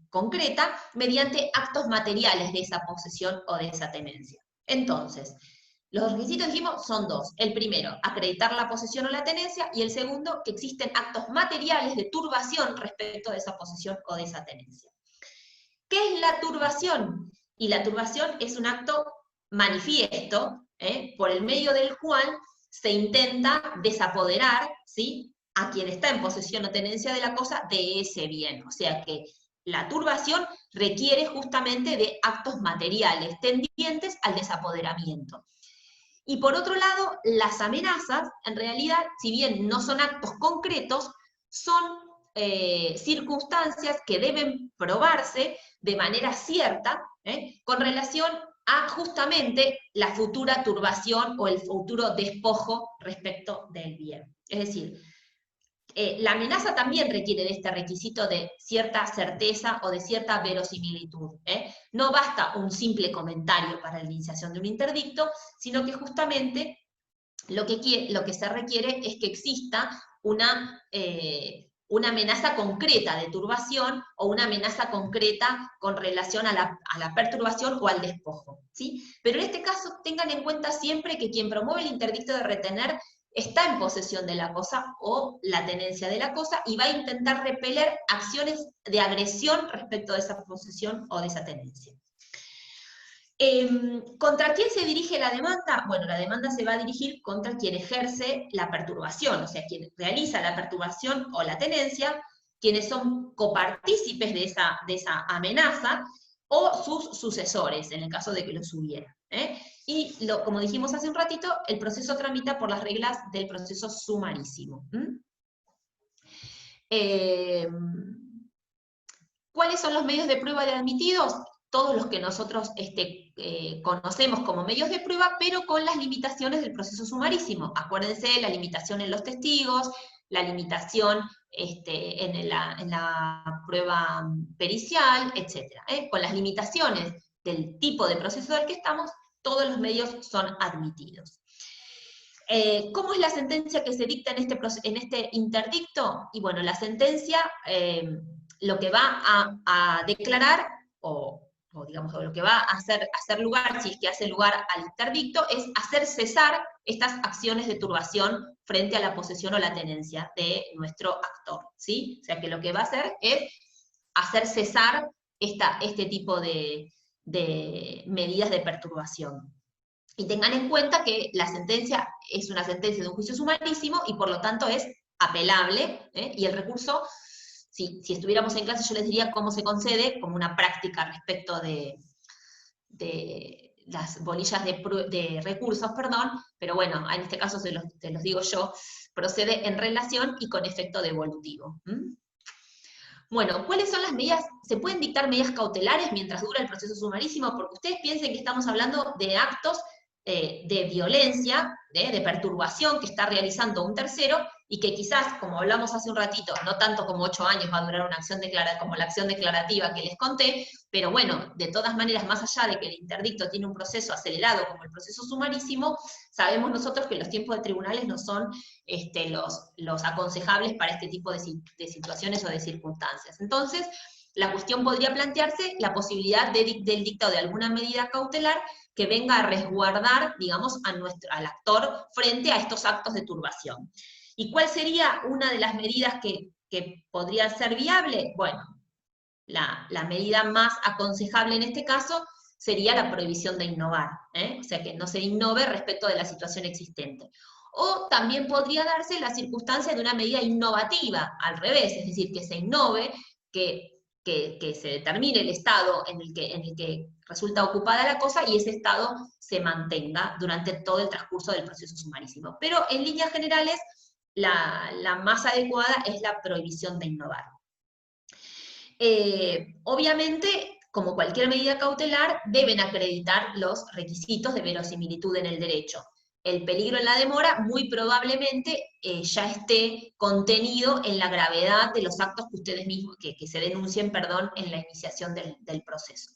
concreta mediante actos materiales de esa posesión o de esa tenencia. Entonces, los requisitos, dijimos, son dos. El primero, acreditar la posesión o la tenencia, y el segundo, que existen actos materiales de turbación respecto de esa posesión o de esa tenencia. ¿Qué es la turbación? Y la turbación es un acto manifiesto, por el medio del cual se intenta desapoderar, ¿sí?, a quien está en posesión o tenencia de la cosa de ese bien. O sea que la turbación requiere justamente de actos materiales tendientes al desapoderamiento. Y por otro lado, las amenazas, en realidad, si bien no son actos concretos, son circunstancias que deben probarse de manera cierta, con relación a justamente la futura turbación o el futuro despojo respecto del bien. Es decir, la amenaza también requiere de este requisito de cierta certeza o de cierta verosimilitud. No basta un simple comentario para la iniciación de un interdicto, sino que justamente lo que se requiere es que exista una amenaza concreta de turbación o una amenaza concreta con relación a la perturbación o al despojo, ¿sí? Pero en este caso tengan en cuenta siempre que quien promueve el interdicto de retener está en posesión de la cosa o la tenencia de la cosa y va a intentar repeler acciones de agresión respecto de esa posesión o de esa tenencia. ¿Contra quién se dirige la demanda? Bueno, la demanda se va a dirigir contra quien ejerce la perturbación, o sea, quien realiza la perturbación o la tenencia, quienes son copartícipes de esa amenaza, o sus sucesores, en el caso de que los hubiera. Y como dijimos hace un ratito, el proceso tramita por las reglas del proceso sumarísimo. ¿Cuáles son los medios de prueba de admitidos? Todos los que nosotros conocemos como medios de prueba, pero con las limitaciones del proceso sumarísimo. Acuérdense, la limitación en los testigos, la limitación en la prueba pericial, etc. Con las limitaciones del tipo de proceso del que estamos, todos los medios son admitidos. ¿Cómo es la sentencia que se dicta en este interdicto? Y bueno, la sentencia lo que va a declarar, o o digamos, lo que va a hacer lugar, si es que hace lugar al interdicto, es hacer cesar estas acciones de turbación frente a la posesión o la tenencia de nuestro actor, ¿sí? O sea que lo que va a hacer es hacer cesar este tipo de medidas de perturbación. Y tengan en cuenta que la sentencia es una sentencia de un juicio sumarísimo y por lo tanto es apelable, y el recurso, si estuviéramos en clase yo les diría cómo se concede, como una práctica respecto de las bolillas de recursos, perdón, pero bueno, en este caso se los digo yo, procede en relación y con efecto devolutivo. Bueno, ¿cuáles son las medidas? ¿Se pueden dictar medidas cautelares mientras dura el proceso sumarísimo? Porque ustedes piensen que estamos hablando de actos de violencia, de perturbación que está realizando un tercero, y que quizás, como hablamos hace un ratito, no tanto como 8 años va a durar una acción como la acción declarativa que les conté, pero bueno, de todas maneras, más allá de que el interdicto tiene un proceso acelerado como el proceso sumarísimo, sabemos nosotros que los tiempos de tribunales no son los aconsejables para este tipo de situaciones o de circunstancias. Entonces, la cuestión podría plantearse la posibilidad del dictado de alguna medida cautelar que venga a resguardar, digamos, al actor frente a estos actos de turbación. ¿Y cuál sería una de las medidas que podría ser viable? Bueno, la medida más aconsejable en este caso sería la prohibición de innovar, o sea, que no se innove respecto de la situación existente. O también podría darse la circunstancia de una medida innovativa, al revés, es decir, que se innove, que se determine el estado en el que resulta ocupada la cosa y ese estado se mantenga durante todo el transcurso del proceso sumarísimo. Pero en líneas generales, la más adecuada es la prohibición de innovar. Obviamente, como cualquier medida cautelar, deben acreditar los requisitos de verosimilitud en el derecho. El peligro en la demora muy probablemente ya esté contenido en la gravedad de los actos que ustedes mismos, que se denuncien, perdón, en la iniciación del proceso.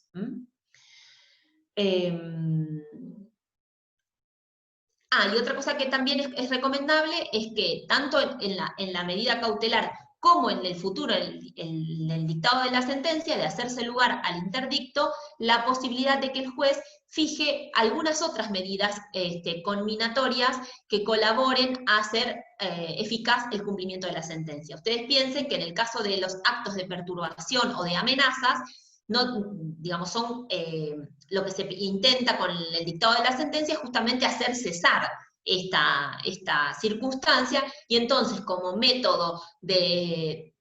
Y otra cosa que también es recomendable es que tanto en la medida cautelar como en el futuro, en el dictado de la sentencia, de hacerse lugar al interdicto, la posibilidad de que el juez fije algunas otras medidas conminatorias que colaboren a hacer eficaz el cumplimiento de la sentencia. Ustedes piensen que en el caso de los actos de perturbación o de amenazas, no, digamos, son lo que se intenta con el dictado de la sentencia es justamente hacer cesar esta circunstancia, y entonces como método de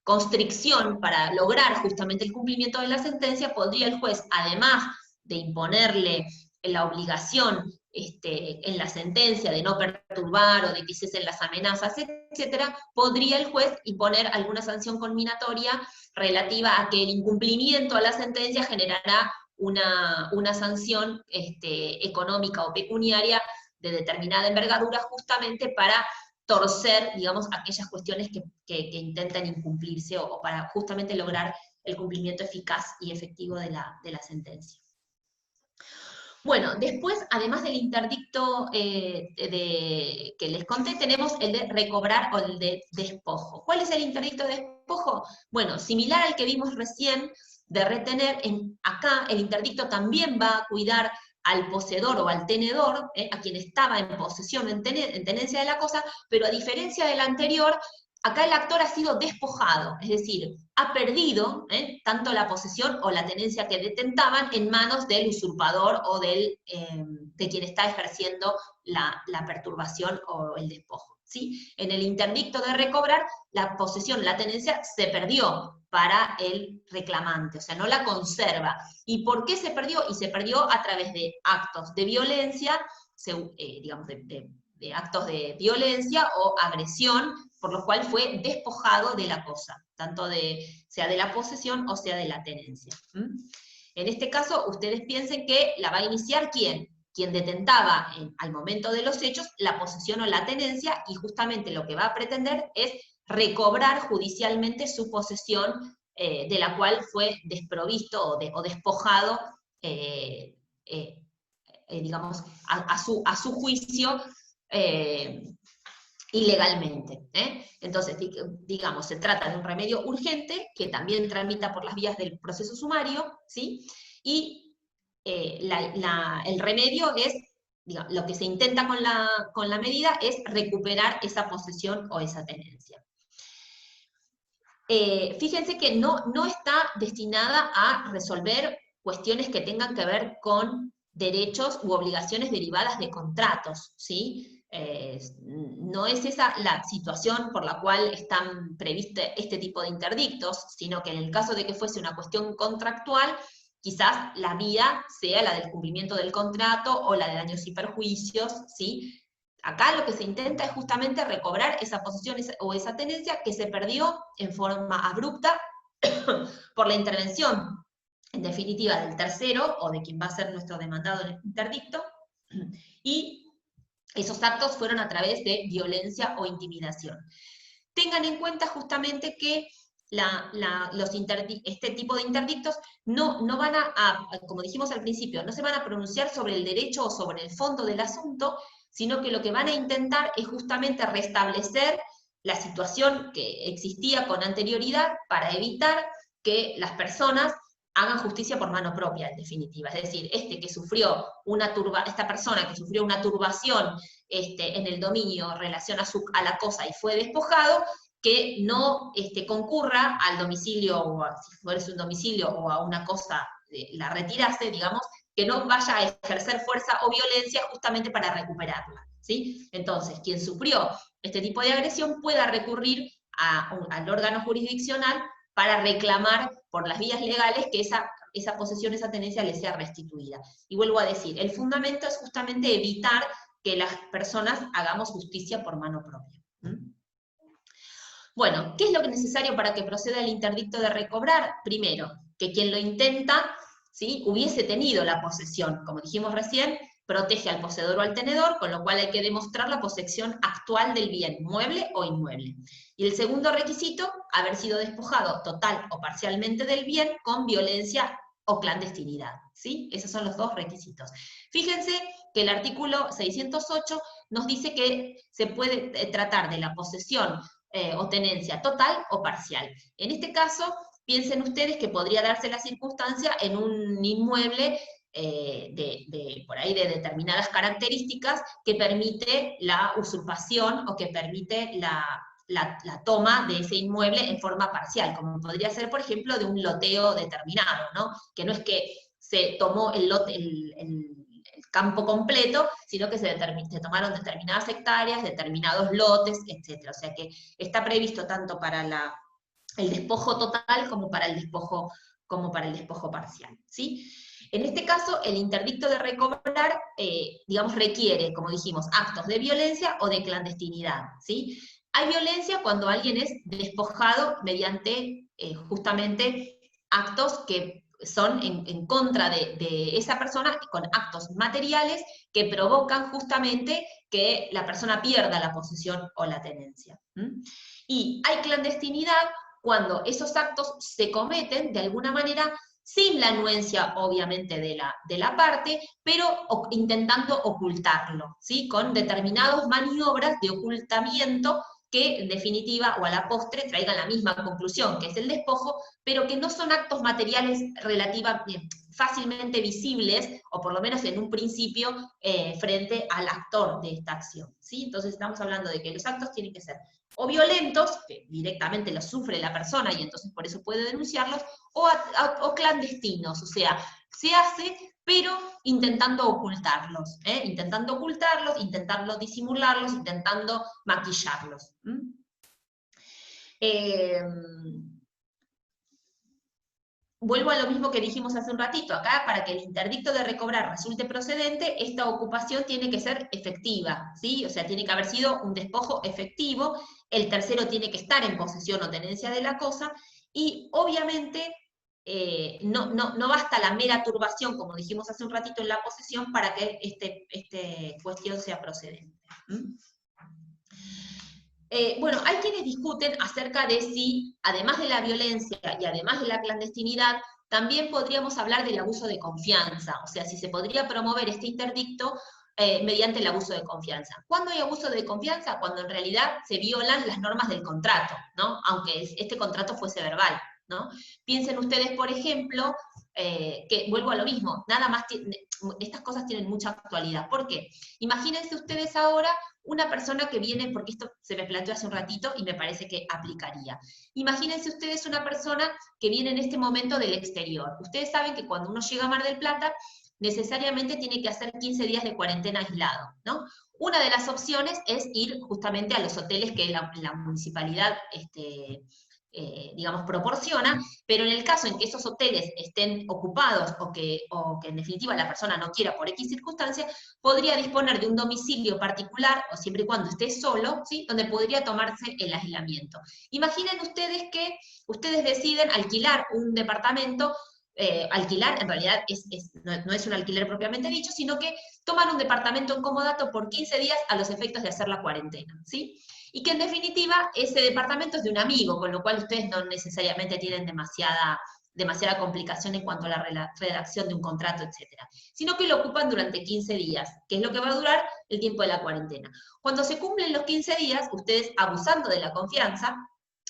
constricción para lograr justamente el cumplimiento de la sentencia, podría el juez, además de imponerle la obligación en la sentencia de no perturbar o de que cesen las amenazas, etcétera, podría el juez imponer alguna sanción conminatoria relativa a que el incumplimiento a la sentencia generará una sanción económica o pecuniaria de determinada envergadura, justamente para torcer, digamos, aquellas cuestiones que intentan incumplirse o para justamente lograr el cumplimiento eficaz y efectivo de la sentencia. Bueno, después, además del interdicto que les conté, tenemos el de recobrar o el de despojo. ¿Cuál es el interdicto de despojo? Bueno, similar al que vimos recién de retener, acá el interdicto también va a cuidar al poseedor o al tenedor, a quien estaba en posesión, en tenencia de la cosa, pero a diferencia del anterior, acá el actor ha sido despojado, es decir, ha perdido tanto la posesión o la tenencia que detentaban en manos del usurpador o de quien está ejerciendo la perturbación o el despojo. ¿Sí? En el interdicto de recobrar, la posesión, la tenencia se perdió para el reclamante, o sea, no la conserva. ¿Y por qué se perdió? Y se perdió a través de actos de violencia, digamos, de actos de violencia o agresión, por lo cual fue despojado de la cosa, tanto sea de la posesión o sea de la tenencia. En este caso, ustedes piensen que la va a iniciar ¿quién? Quien detentaba al momento de los hechos la posesión o la tenencia, y justamente lo que va a pretender es recobrar judicialmente su posesión, de la cual fue desprovisto o despojado, digamos, a su juicio, ilegalmente. Entonces, digamos, se trata de un remedio urgente que también tramita por las vías del proceso sumario, ¿sí? Y el remedio es, digamos, lo que se intenta con la medida es recuperar esa posesión o esa tenencia. Fíjense que no está destinada a resolver cuestiones que tengan que ver con derechos u obligaciones derivadas de contratos, ¿sí? No es esa la situación por la cual están previstos este tipo de interdictos, sino que en el caso de que fuese una cuestión contractual, quizás la vía sea la del cumplimiento del contrato o la de daños y perjuicios, ¿sí? Acá lo que se intenta es justamente recobrar esa posesión o esa tenencia que se perdió en forma abrupta por la intervención, en definitiva, del tercero o de quien va a ser nuestro demandado en el interdicto, y esos actos fueron a través de violencia o intimidación. Tengan en cuenta justamente que este tipo de interdictos no van como dijimos al principio, no se van a pronunciar sobre el derecho o sobre el fondo del asunto, sino que lo que van a intentar es justamente restablecer la situación que existía con anterioridad para evitar que las personas hagan justicia por mano propia, en definitiva. Es decir, esta persona que sufrió una turbación en el dominio en relación a la cosa y fue despojado, que no concurra al domicilio, o si fuese un domicilio o a una cosa, la retirase, digamos, que no vaya a ejercer fuerza o violencia justamente para recuperarla, ¿sí? Entonces, quien sufrió este tipo de agresión pueda recurrir al órgano jurisdiccional para reclamar por las vías legales que esa posesión, esa tenencia le sea restituida. Y vuelvo a decir, el fundamento es justamente evitar que las personas hagamos justicia por mano propia. Bueno, ¿qué es lo que es necesario para que proceda el interdicto de recobrar? Primero, que quien lo intenta, ¿sí?, hubiese tenido la posesión. Como dijimos recién, protege al poseedor o al tenedor, con lo cual hay que demostrar la posesión actual del bien, mueble o inmueble. Y el segundo requisito, haber sido despojado total o parcialmente del bien con violencia o clandestinidad, ¿sí? Esos son los dos requisitos. Fíjense que el artículo 608 nos dice que se puede tratar de la posesión o tenencia total o parcial. En este caso, piensen ustedes que podría darse la circunstancia en un inmueble por ahí de determinadas características que permite la usurpación o que permite la toma de ese inmueble en forma parcial, como podría ser, por ejemplo, de un loteo determinado, ¿no? Que no es que se tomó el campo completo, sino que se tomaron determinadas hectáreas, determinados lotes, etc. O sea que está previsto tanto para el despojo total como para el despojo parcial, ¿sí? En este caso, el interdicto de recobrar, digamos, requiere, como dijimos, actos de violencia o de clandestinidad, ¿sí? Hay violencia cuando alguien es despojado mediante justamente actos que son en contra de esa persona, con actos materiales que provocan justamente que la persona pierda la posesión o la tenencia. Y hay clandestinidad cuando esos actos se cometen de alguna manera sin la anuencia, obviamente, de la parte, pero intentando ocultarlo, ¿sí? Con determinadas maniobras de ocultamiento que, en definitiva, o a la postre, traigan la misma conclusión, que es el despojo, pero que no son actos materiales relativamente fácilmente visibles, o por lo menos en un principio, frente al actor de esta acción, ¿sí? Entonces estamos hablando de que los actos tienen que ser o violentos, que directamente los sufre la persona y entonces por eso puede denunciarlos, o clandestinos, o sea, se hace, pero intentando ocultarlos, intentando disimularlos, intentando maquillarlos. Vuelvo a lo mismo que dijimos hace un ratito, acá para que el interdicto de recobrar resulte procedente, esta ocupación tiene que ser efectiva, ¿sí? O sea, tiene que haber sido un despojo efectivo, el tercero tiene que estar en posesión o tenencia de la cosa, y obviamente no basta la mera turbación, como dijimos hace un ratito en la posesión, para que esta cuestión sea procedente. Bueno, hay quienes discuten acerca de si, además de la violencia y además de la clandestinidad, también podríamos hablar del abuso de confianza, o sea, si se podría promover este interdicto mediante el abuso de confianza. ¿Cuándo hay abuso de confianza? Cuando en realidad se violan las normas del contrato, ¿no? Aunque este contrato fuese verbal, ¿no? Piensen ustedes, por ejemplo, que vuelvo a lo mismo, nada más, estas cosas tienen mucha actualidad. ¿Por qué? Imagínense ustedes ahora una persona que viene, porque esto se me planteó hace un ratito y me parece que aplicaría. Imagínense ustedes una persona que viene en este momento del exterior. Ustedes saben que cuando uno llega a Mar del Plata, necesariamente tiene que hacer 15 días de cuarentena aislado, ¿no? Una de las opciones es ir justamente a los hoteles que la municipalidad, digamos, proporciona, pero en el caso en que esos hoteles estén ocupados o que en definitiva la persona no quiera por X circunstancia, podría disponer de un domicilio particular, o siempre y cuando esté solo, ¿sí?, donde podría tomarse el aislamiento. Imaginen ustedes que ustedes deciden alquilar un departamento. Alquilar en realidad no es un alquiler propiamente dicho, sino que toman un departamento en comodato por 15 días a los efectos de hacer la cuarentena, ¿sí? Y que en definitiva ese departamento es de un amigo, con lo cual ustedes no necesariamente tienen demasiada complicación en cuanto a la redacción de un contrato, etc. Sino que lo ocupan durante 15 días, que es lo que va a durar el tiempo de la cuarentena. Cuando se cumplen los 15 días, ustedes, abusando de la confianza,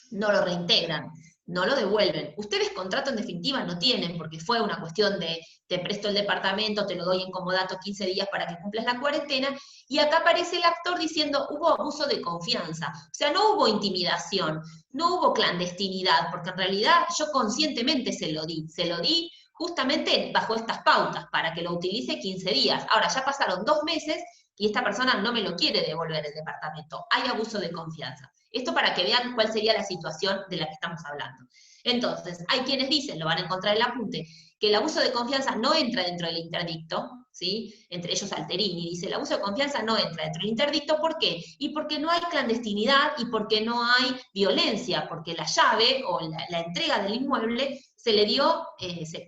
no lo reintegran, no lo devuelven. Ustedes contrato en definitiva no tienen, porque fue una cuestión de te presto el departamento, te lo doy en comodato 15 días para que cumplas la cuarentena, y acá aparece el actor diciendo hubo abuso de confianza. O sea, no hubo intimidación, no hubo clandestinidad, porque en realidad yo conscientemente se lo di justamente bajo estas pautas, para que lo utilice 15 días. Ahora, ya pasaron 2 meses y esta persona no me lo quiere devolver el departamento. Hay abuso de confianza. Esto para que vean cuál sería la situación de la que estamos hablando. Entonces, hay quienes dicen, lo van a encontrar en el apunte, que el abuso de confianza no entra dentro del interdicto, ¿sí? Entre ellos Alterini dice, el abuso de confianza no entra dentro del interdicto, ¿por qué? Y porque no hay clandestinidad y porque no hay violencia, porque la llave o la entrega del inmueble se le dio,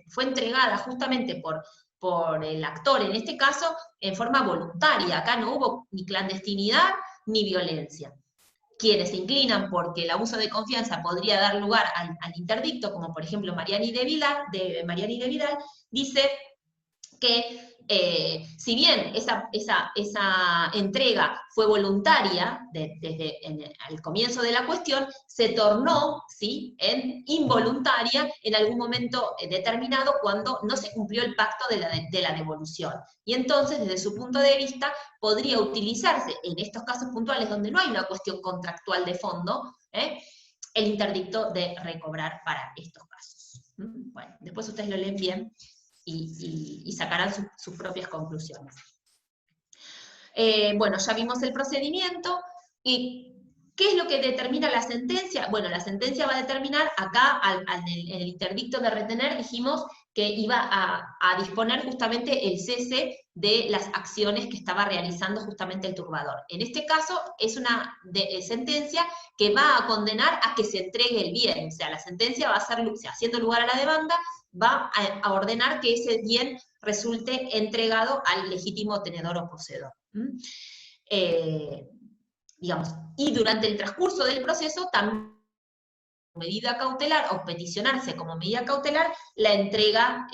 fue entregada justamente por el actor, en este caso, en forma voluntaria. Acá no hubo ni clandestinidad ni violencia. Quienes se inclinan porque el abuso de confianza podría dar lugar al interdicto, como por ejemplo Mariani de Vidal, dice que si bien esa entrega fue voluntaria desde el comienzo de la cuestión, se tornó, ¿sí?, en involuntaria en algún momento determinado cuando no se cumplió el pacto de la devolución. Y entonces, desde su punto de vista, podría utilizarse en estos casos puntuales donde no hay una cuestión contractual de fondo, el interdicto de recobrar para estos casos. Bueno, después ustedes lo leen bien y sacarán sus propias conclusiones. Bueno, ya vimos el procedimiento. ¿Y qué es lo que determina la sentencia? Bueno, la sentencia va a determinar, acá en el interdicto de retener dijimos que iba a disponer justamente el cese de las acciones que estaba realizando justamente el turbador. En este caso es una sentencia que va a condenar a que se entregue el bien, o sea, la sentencia va a ser, haciendo lugar a la demanda, va a ordenar que ese bien resulte entregado al legítimo tenedor o poseedor. Digamos, y durante el transcurso del proceso, también medida cautelar, o peticionarse como medida cautelar, la entrega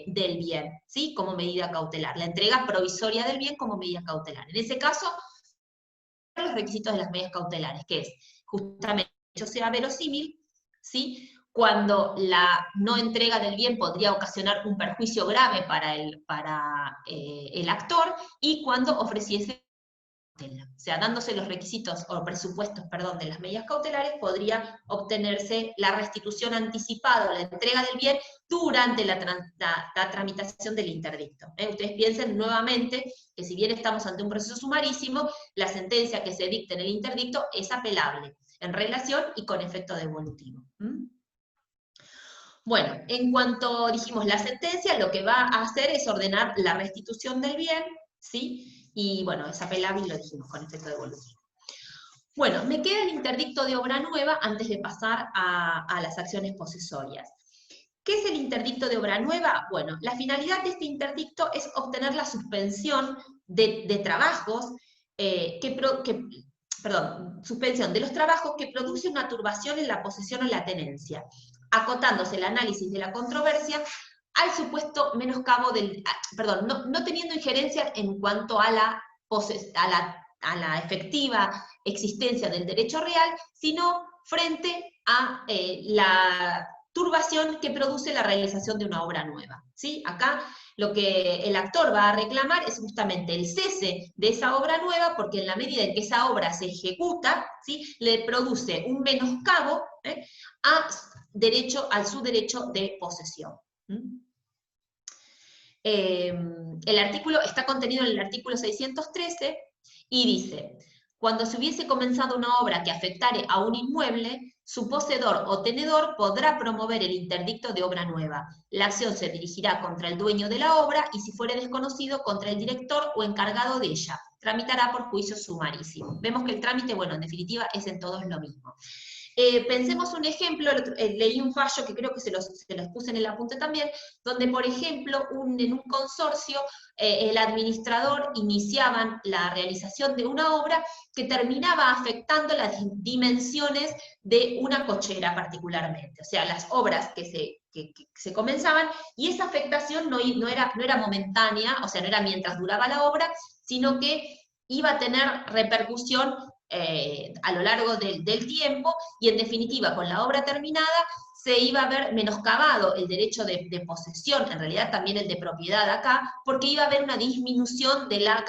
del bien, ¿sí?, como medida cautelar, la entrega provisoria del bien como medida cautelar. En ese caso, los requisitos de las medidas cautelares, que es justamente que sea verosímil, ¿sí?, cuando la no entrega del bien podría ocasionar un perjuicio grave para el actor, y cuando ofreciese, o sea, dándose los requisitos o presupuestos, perdón, de las medidas cautelares, podría obtenerse la restitución anticipada o la entrega del bien durante la tramitación del interdicto. Ustedes piensen nuevamente que si bien estamos ante un proceso sumarísimo, la sentencia que se dicta en el interdicto es apelable en relación y con efecto devolutivo. Bueno, en cuanto dijimos la sentencia, lo que va a hacer es ordenar la restitución del bien, ¿sí?, y bueno, es apelable y lo dijimos, con efecto devolutivo. Bueno, me queda el interdicto de obra nueva antes de pasar a las acciones posesorias. ¿Qué es el interdicto de obra nueva? Bueno, la finalidad de este interdicto es obtener la suspensión de trabajos, suspensión de los trabajos que produce una turbación en la posesión o la tenencia, acotándose el análisis de la controversia al supuesto menoscabo del, perdón, no teniendo injerencia en cuanto a la efectiva existencia del derecho real, sino frente a la turbación que produce la realización de una obra nueva. ¿Sí? Acá lo que el actor va a reclamar es justamente el cese de esa obra nueva, porque en la medida en que esa obra se ejecuta, ¿sí? Le produce un menoscabo a su derecho de posesión. El artículo está contenido en el artículo 613 y dice: cuando se hubiese comenzado una obra que afectare a un inmueble, su poseedor o tenedor podrá promover el interdicto de obra nueva. La acción se dirigirá contra el dueño de la obra y, si fuere desconocido, contra el director o encargado de ella. Tramitará por juicio sumarísimo. Vemos que el trámite, bueno, en definitiva, es en todos lo mismo. Pensemos un ejemplo, leí un fallo que creo que se los puse en el apunte también, donde, por ejemplo, en un consorcio, el administrador iniciaban la realización de una obra que terminaba afectando las dimensiones de una cochera particularmente, o sea, las obras que se comenzaban, y esa afectación no era momentánea, o sea, no era mientras duraba la obra, sino que iba a tener repercusión a lo largo del tiempo, y en definitiva, con la obra terminada, se iba a ver menoscabado el derecho de posesión, en realidad también el de propiedad acá, porque iba a haber una disminución de la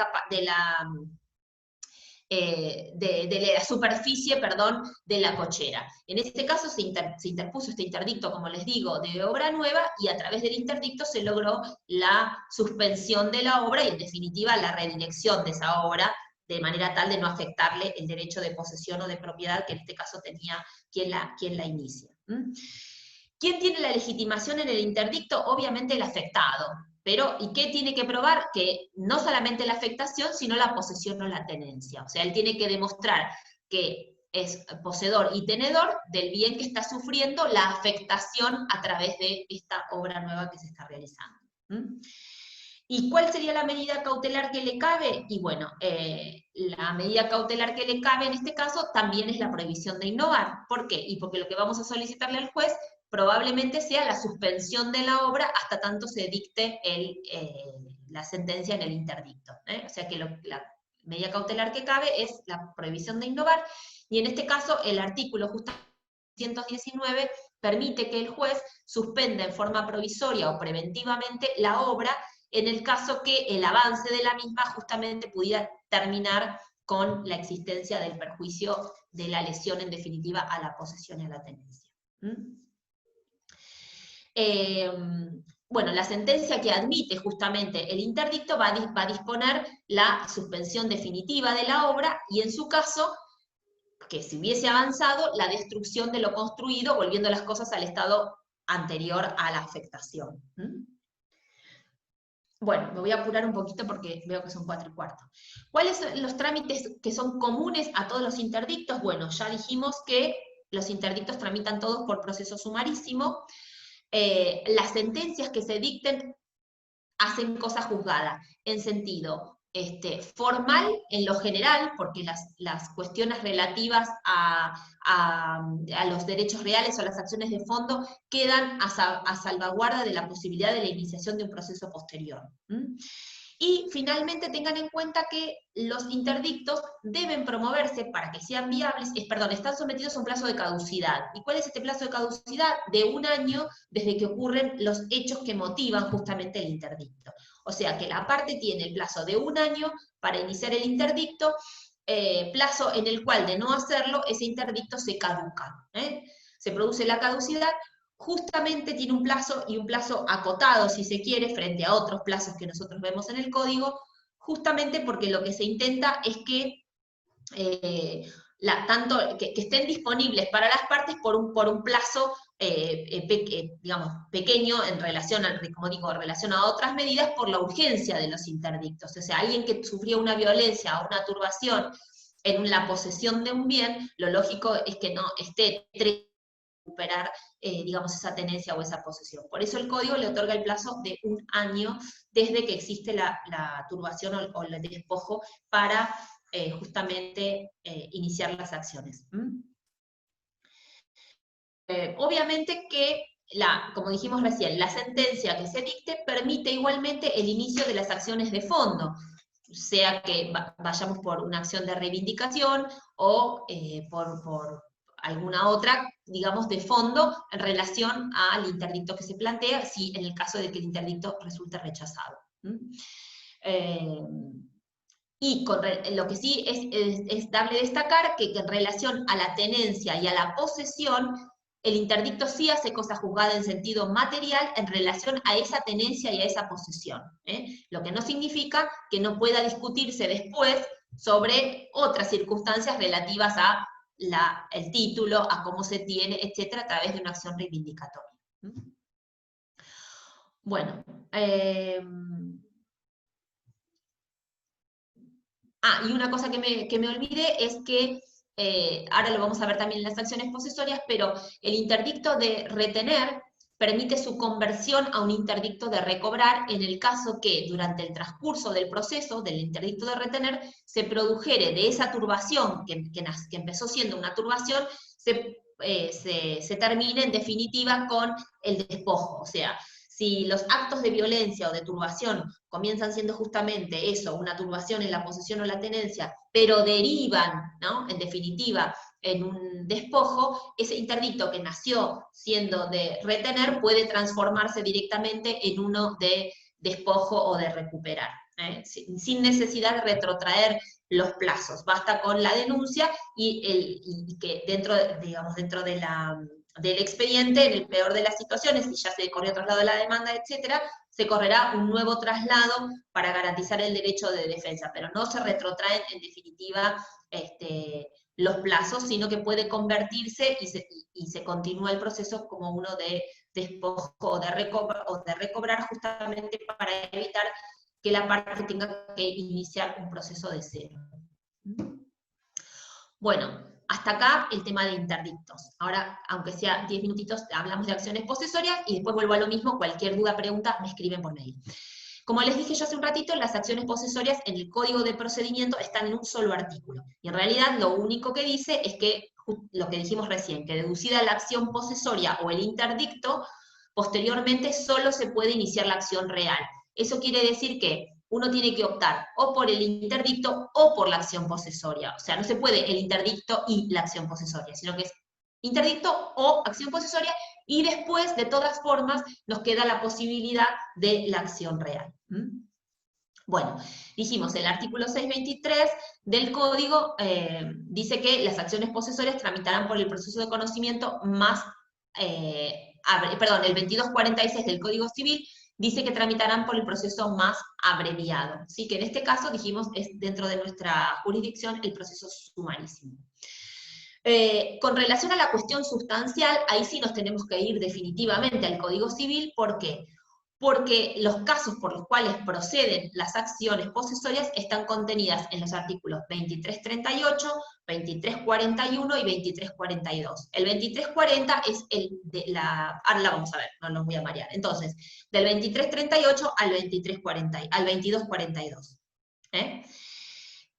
superficie, perdón, de la cochera. En este caso se interpuso este interdicto, como les digo, de obra nueva, y a través del interdicto se logró la suspensión de la obra y, en definitiva, la redirección de esa obra, de manera tal de no afectarle el derecho de posesión o de propiedad, que en este caso tenía quien la inicia. ¿Quién tiene la legitimación en el interdicto? Obviamente el afectado. Pero, ¿y qué tiene que probar? Que no solamente la afectación, sino la posesión o la tenencia. O sea, él tiene que demostrar que es poseedor y tenedor del bien que está sufriendo la afectación a través de esta obra nueva que se está realizando. ¿Y cuál sería la medida cautelar que le cabe? Y bueno, la medida cautelar que le cabe en este caso también es la prohibición de innovar. ¿Por qué? Y porque lo que vamos a solicitarle al juez probablemente sea la suspensión de la obra hasta tanto se dicte la sentencia en el interdicto. O sea que la medida cautelar que cabe es la prohibición de innovar, y en este caso el artículo justamente 119 permite que el juez suspenda en forma provisoria o preventivamente la obra en el caso que el avance de la misma justamente pudiera terminar con la existencia del perjuicio de la lesión, en definitiva, a la posesión y a la tenencia. Bueno, la sentencia que admite justamente el interdicto va a disponer la suspensión definitiva de la obra, y en su caso, que si hubiese avanzado, la destrucción de lo construido, volviendo las cosas al estado anterior a la afectación. Bueno, me voy a apurar un poquito porque veo que son 4:15. ¿Cuáles son los trámites que son comunes a todos los interdictos? Bueno, ya dijimos que los interdictos tramitan todos por proceso sumarísimo. Las sentencias que se dicten hacen cosa juzgada, en sentido formal en lo general, porque las cuestiones relativas a los derechos reales o las acciones de fondo quedan a salvaguarda de la posibilidad de la iniciación de un proceso posterior. Y finalmente tengan en cuenta que los interdictos deben promoverse para que sean viables, están sometidos a un plazo de caducidad. ¿Y cuál es este plazo de caducidad? De 1 año desde que ocurren los hechos que motivan justamente el interdicto. O sea que la parte tiene el plazo de 1 año para iniciar el interdicto, plazo en el cual, de no hacerlo, ese interdicto se caduca. Se produce la caducidad. Justamente tiene un plazo, y un plazo acotado, si se quiere, frente a otros plazos que nosotros vemos en el código, justamente porque lo que se intenta es que que estén disponibles para las partes por un plazo, digamos, pequeño en relación, como digo, en relación a otras medidas, por la urgencia de los interdictos. O sea, alguien que sufrió una violencia o una turbación en la posesión de un bien, lo lógico es que no esté recuperar, digamos, esa tenencia o esa posesión. Por eso el código le otorga el plazo de 1 año desde que existe la turbación o el despojo para justamente iniciar las acciones. Obviamente que como dijimos recién, la sentencia que se dicte permite igualmente el inicio de las acciones de fondo, sea que vayamos por una acción de reivindicación o por alguna otra, digamos, de fondo en relación al interdicto que se plantea, si en el caso de que el interdicto resulte rechazado. Y lo que sí es dable destacar que en relación a la tenencia y a la posesión, el interdicto sí hace cosa juzgada en sentido material en relación a esa tenencia y a esa posesión. Lo que no significa que no pueda discutirse después sobre otras circunstancias relativas a el título, a cómo se tiene, etcétera, a través de una acción reivindicatoria. Bueno, y una cosa que me olvidé es que, ahora lo vamos a ver también en las acciones posesorias, pero el interdicto de retener permite su conversión a un interdicto de recobrar en el caso que durante el transcurso del proceso del interdicto de retener se produjere de esa turbación, que empezó siendo una turbación, se termine en definitiva con el despojo. O sea, si los actos de violencia o de turbación comienzan siendo justamente eso, una turbación en la posesión o la tenencia, pero derivan, ¿no?, en definitiva, en un despojo, ese interdicto que nació siendo de retener puede transformarse directamente en uno de despojo o de recuperar, sin necesidad de retrotraer los plazos. Basta con la denuncia y que dentro del expediente, en el peor de las situaciones, si ya se corrió traslado de la demanda, etcétera, se correrá un nuevo traslado para garantizar el derecho de defensa, pero no se retrotraen en definitiva los plazos, sino que puede convertirse y se continúa el proceso como uno de despojo o de recobrar justamente para evitar que la parte tenga que iniciar un proceso de cero. Bueno, hasta acá el tema de interdictos. Ahora, aunque sea 10 minutitos, hablamos de acciones posesorias y después vuelvo a lo mismo. Cualquier duda, pregunta, me escriben por mail. Como les dije yo hace un ratito, las acciones posesorias en el Código de Procedimiento están en un solo artículo. Y en realidad lo único que dice es que, lo que dijimos recién, que deducida la acción posesoria o el interdicto, posteriormente solo se puede iniciar la acción real. Eso quiere decir que uno tiene que optar o por el interdicto o por la acción posesoria. O sea, no se puede el interdicto y la acción posesoria, sino que es interdicto o acción posesoria, y después, de todas formas, nos queda la posibilidad de la acción real. Bueno, dijimos, el artículo 623 del Código dice que las acciones posesorias tramitarán por el proceso de conocimiento más, el 2246 del Código Civil dice que tramitarán por el proceso más abreviado, ¿sí? Que en este caso, dijimos, es dentro de nuestra jurisdicción el proceso sumarísimo. Con relación a la cuestión sustancial, ahí sí nos tenemos que ir definitivamente al Código Civil. ¿Por qué? Porque los casos por los cuales proceden las acciones posesorias están contenidas en los artículos 2338, 2341 y 2342. El 2340 es el de la... Ahora la vamos a ver, no nos voy a marear. Entonces, del 2338 al 2242.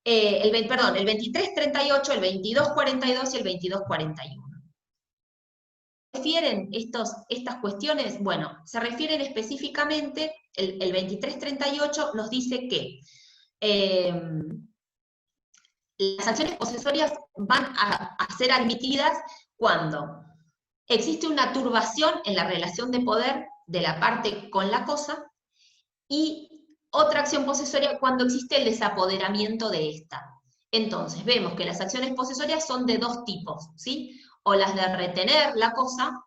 El 2338, el 2242 y el 2241. ¿Refieren estas cuestiones? Bueno, se refieren específicamente, el 2338 nos dice que las acciones posesorias van a ser admitidas cuando existe una turbación en la relación de poder de la parte con la cosa, y otra acción posesoria cuando existe el desapoderamiento de esta. Entonces, vemos que las acciones posesorias son de dos tipos, ¿sí? O las de retener la cosa,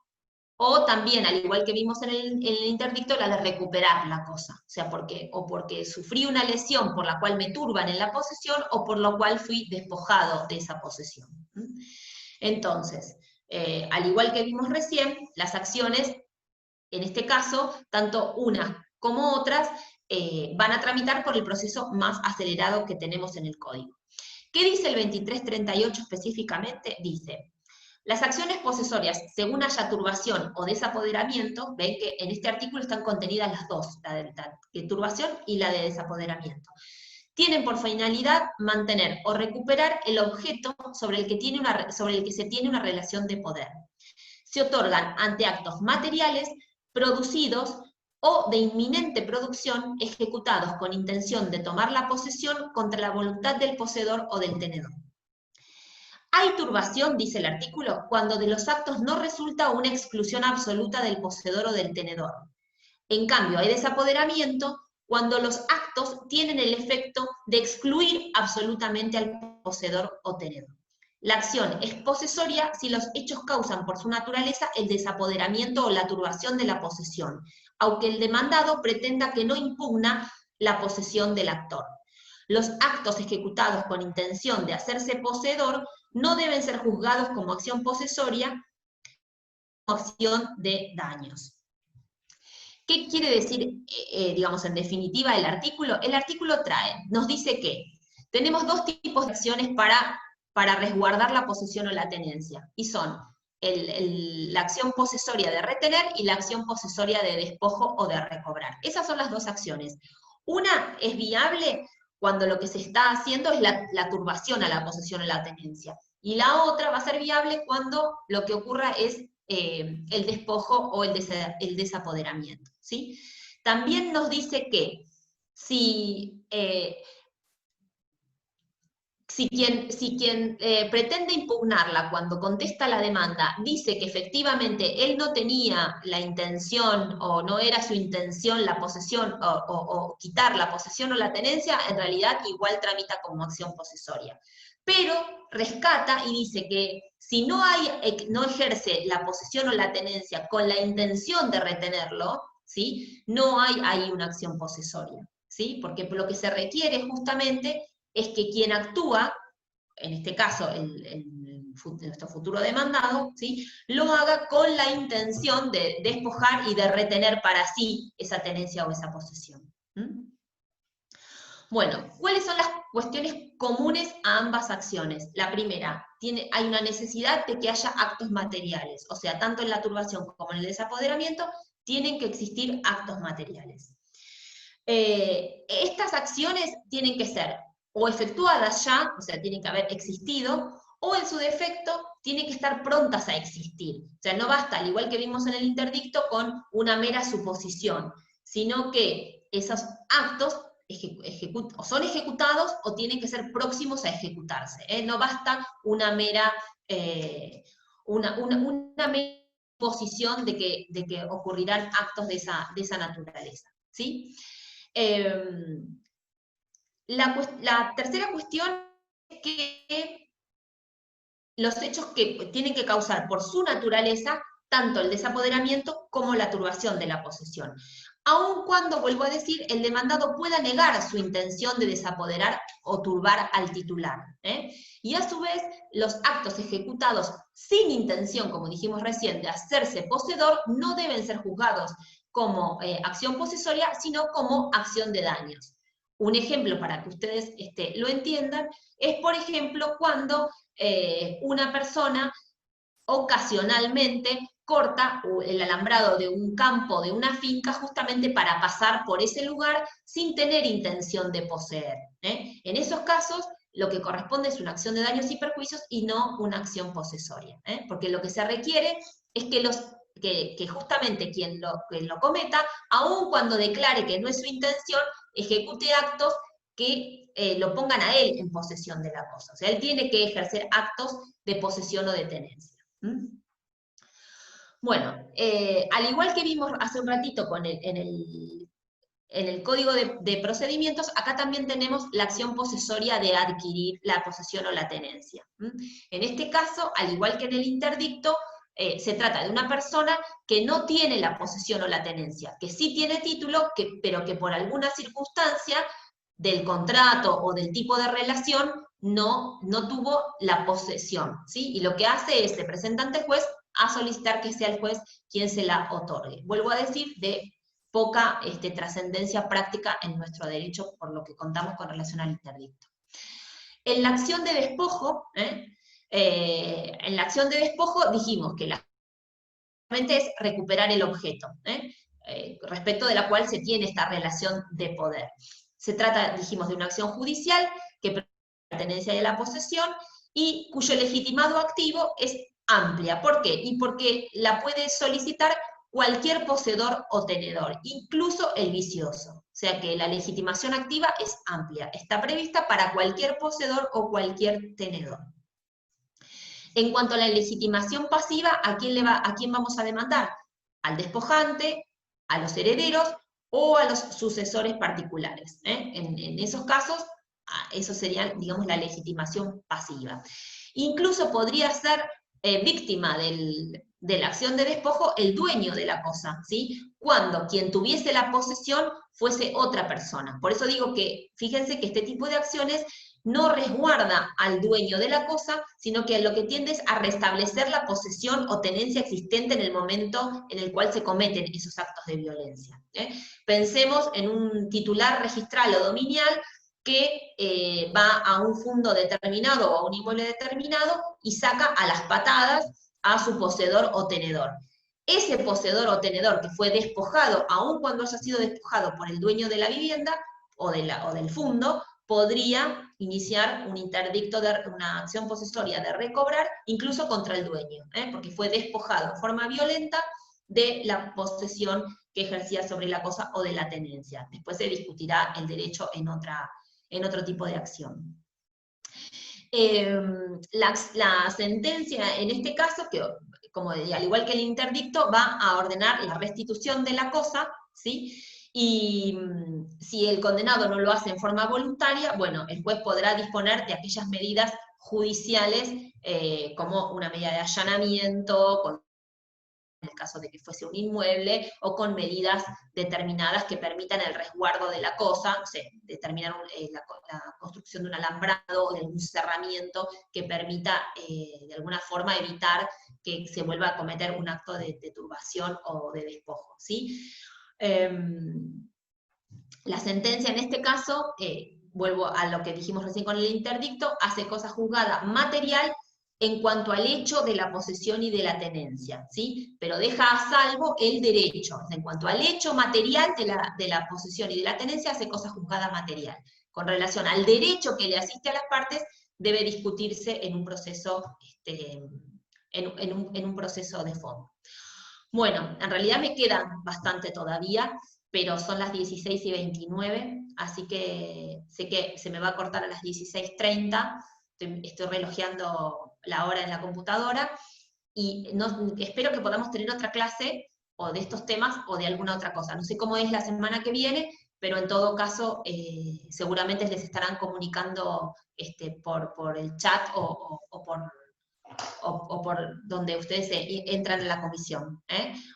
o también, al igual que vimos en el interdicto, la de recuperar la cosa. O sea, porque sufrí una lesión por la cual me turban en la posesión, o por lo cual fui despojado de esa posesión. Entonces, al igual que vimos recién, las acciones, en este caso, tanto unas como otras, van a tramitar por el proceso más acelerado que tenemos en el código. ¿Qué dice el 2338 específicamente? Dice: las acciones posesorias, según haya turbación o desapoderamiento, ven que en este artículo están contenidas las dos, la de turbación y la de desapoderamiento, tienen por finalidad mantener o recuperar el objeto sobre el que se tiene una relación de poder. se otorgan ante actos materiales producidos o de inminente producción ejecutados con intención de tomar la posesión contra la voluntad del poseedor o del tenedor. Hay turbación, dice el artículo, cuando de los actos no resulta una exclusión absoluta del poseedor o del tenedor. En cambio, hay desapoderamiento cuando los actos tienen el efecto de excluir absolutamente al poseedor o tenedor. La acción es posesoria si los hechos causan por su naturaleza el desapoderamiento o la turbación de la posesión, aunque el demandado pretenda que no impugna la posesión del actor. Los actos ejecutados con intención de hacerse poseedor no deben ser juzgados como acción posesoria o acción de daños. ¿Qué quiere decir, digamos, en definitiva el artículo? El artículo nos dice que tenemos dos tipos de acciones para resguardar la posesión o la tenencia, y son la acción posesoria de retener y la acción posesoria de despojo o de recobrar. Esas son las dos acciones. Una es viable cuando lo que se está haciendo es la turbación a la posesión o la tenencia, y la otra va a ser viable cuando lo que ocurra es el despojo o el desapoderamiento, ¿sí? También nos dice que si quien pretende impugnarla cuando contesta la demanda dice que efectivamente él no tenía la intención o no era su intención la posesión o quitar la posesión o la tenencia, en realidad igual tramita como acción posesoria. Pero rescata y dice que si no ejerce la posesión o la tenencia con la intención de retenerlo, ¿sí? No hay ahí una acción posesoria, ¿sí? Porque lo que se requiere justamente es que quien actúa, en este caso nuestro futuro demandado, ¿sí? Lo haga con la intención de despojar y de retener para sí esa tenencia o esa posesión. Bueno, ¿cuáles son las cuestiones comunes a ambas acciones? La primera, hay una necesidad de que haya actos materiales, o sea, tanto en la turbación como en el desapoderamiento, tienen que existir actos materiales. Estas acciones tienen que ser o efectuadas ya, o sea, tienen que haber existido, o en su defecto tienen que estar prontas a existir. O sea, no basta, al igual que vimos en el interdicto, con una mera suposición, sino que esos actos o son ejecutados o tienen que ser próximos a ejecutarse. No basta una mera posición de que ocurrirán actos de esa naturaleza, ¿sí? La tercera cuestión es que los hechos que tienen que causar por su naturaleza tanto el desapoderamiento como la turbación de la posesión. Aun cuando, vuelvo a decir, el demandado pueda negar su intención de desapoderar o turbar al titular. Y a su vez, los actos ejecutados sin intención, como dijimos recién, de hacerse poseedor, no deben ser juzgados como acción posesoria, sino como acción de daños. Un ejemplo para que ustedes lo entiendan es, por ejemplo, cuando una persona ocasionalmente corta el alambrado de un campo, de una finca, justamente para pasar por ese lugar sin tener intención de poseer. En esos casos, lo que corresponde es una acción de daños y perjuicios y no una acción posesoria, porque lo que se requiere es que justamente quien lo cometa, aun cuando declare que no es su intención, ejecute actos que lo pongan a él en posesión de la cosa. O sea, él tiene que ejercer actos de posesión o de tenencia. Bueno, al igual que vimos hace un ratito en el Código de Procedimientos, acá también tenemos la acción posesoria de adquirir la posesión o la tenencia. En este caso, al igual que en el interdicto, se trata de una persona que no tiene la posesión o la tenencia, que sí tiene título, pero que por alguna circunstancia del contrato o del tipo de relación no tuvo la posesión, ¿sí? Y lo que hace es, se presenta ante el juez a solicitar que sea el juez quien se la otorgue. Vuelvo a decir, de poca trascendencia práctica en nuestro derecho, por lo que contamos con relación al interdicto. En la acción de despojo, dijimos que la es recuperar el objeto, respecto de la cual se tiene esta relación de poder. Se trata, dijimos, de una acción judicial que pertenece a la tenencia y a la posesión, y cuyo legitimado activo es amplia. ¿Por qué? Y porque la puede solicitar cualquier poseedor o tenedor, incluso el vicioso. O sea que la legitimación activa es amplia, está prevista para cualquier poseedor o cualquier tenedor. En cuanto a la legitimación pasiva, ¿a quién vamos a demandar? Al despojante, a los herederos o a los sucesores particulares. En esos casos, eso sería, digamos, la legitimación pasiva. Incluso podría ser víctima de la acción de despojo el dueño de la cosa, ¿sí? Cuando quien tuviese la posesión fuese otra persona. Por eso digo que, fíjense que este tipo de acciones no resguarda al dueño de la cosa, sino que lo que tiende es a restablecer la posesión o tenencia existente en el momento en el cual se cometen esos actos de violencia. Pensemos en un titular registral o dominial que va a un fondo determinado o a un inmueble determinado y saca a las patadas a su poseedor o tenedor. Ese poseedor o tenedor que fue despojado, aun cuando haya sido despojado por el dueño de la vivienda o del fondo, podría iniciar un interdicto de una acción posesoria de recobrar, incluso contra el dueño, porque fue despojado de forma violenta de la posesión que ejercía sobre la cosa o de la tenencia. Después se discutirá el derecho en otro tipo de acción. La sentencia en este caso, que como al igual que el interdicto, va a ordenar la restitución de la cosa, ¿sí? Y si el condenado no lo hace en forma voluntaria, bueno, el juez podrá disponer de aquellas medidas judiciales como una medida de allanamiento, en el caso de que fuese un inmueble, o con medidas determinadas que permitan el resguardo de la cosa, o sea, determinar la construcción de un alambrado o de un cerramiento que permita de alguna forma evitar que se vuelva a cometer un acto de turbación o de despojo, ¿sí? La sentencia en este caso, vuelvo a lo que dijimos recién con el interdicto, hace cosa juzgada material en cuanto al hecho de la posesión y de la tenencia, ¿sí? Pero deja a salvo el derecho. En cuanto al hecho material de la posesión y de la tenencia, hace cosa juzgada material. Con relación al derecho que le asiste a las partes, debe discutirse en un proceso, en un proceso de fondo. Bueno, en realidad me quedan bastante todavía, pero son las 16:29, así que sé que se me va a cortar a las 16:30, estoy relojeando la hora en la computadora, y espero que podamos tener otra clase, o de estos temas, o de alguna otra cosa. No sé cómo es la semana que viene, pero en todo caso, seguramente les estarán comunicando por el chat o por donde ustedes entran en la comisión.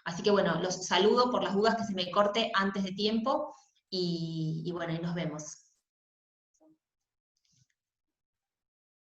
Así que bueno, los saludo por las dudas que se me corte antes de tiempo, y bueno, y nos vemos.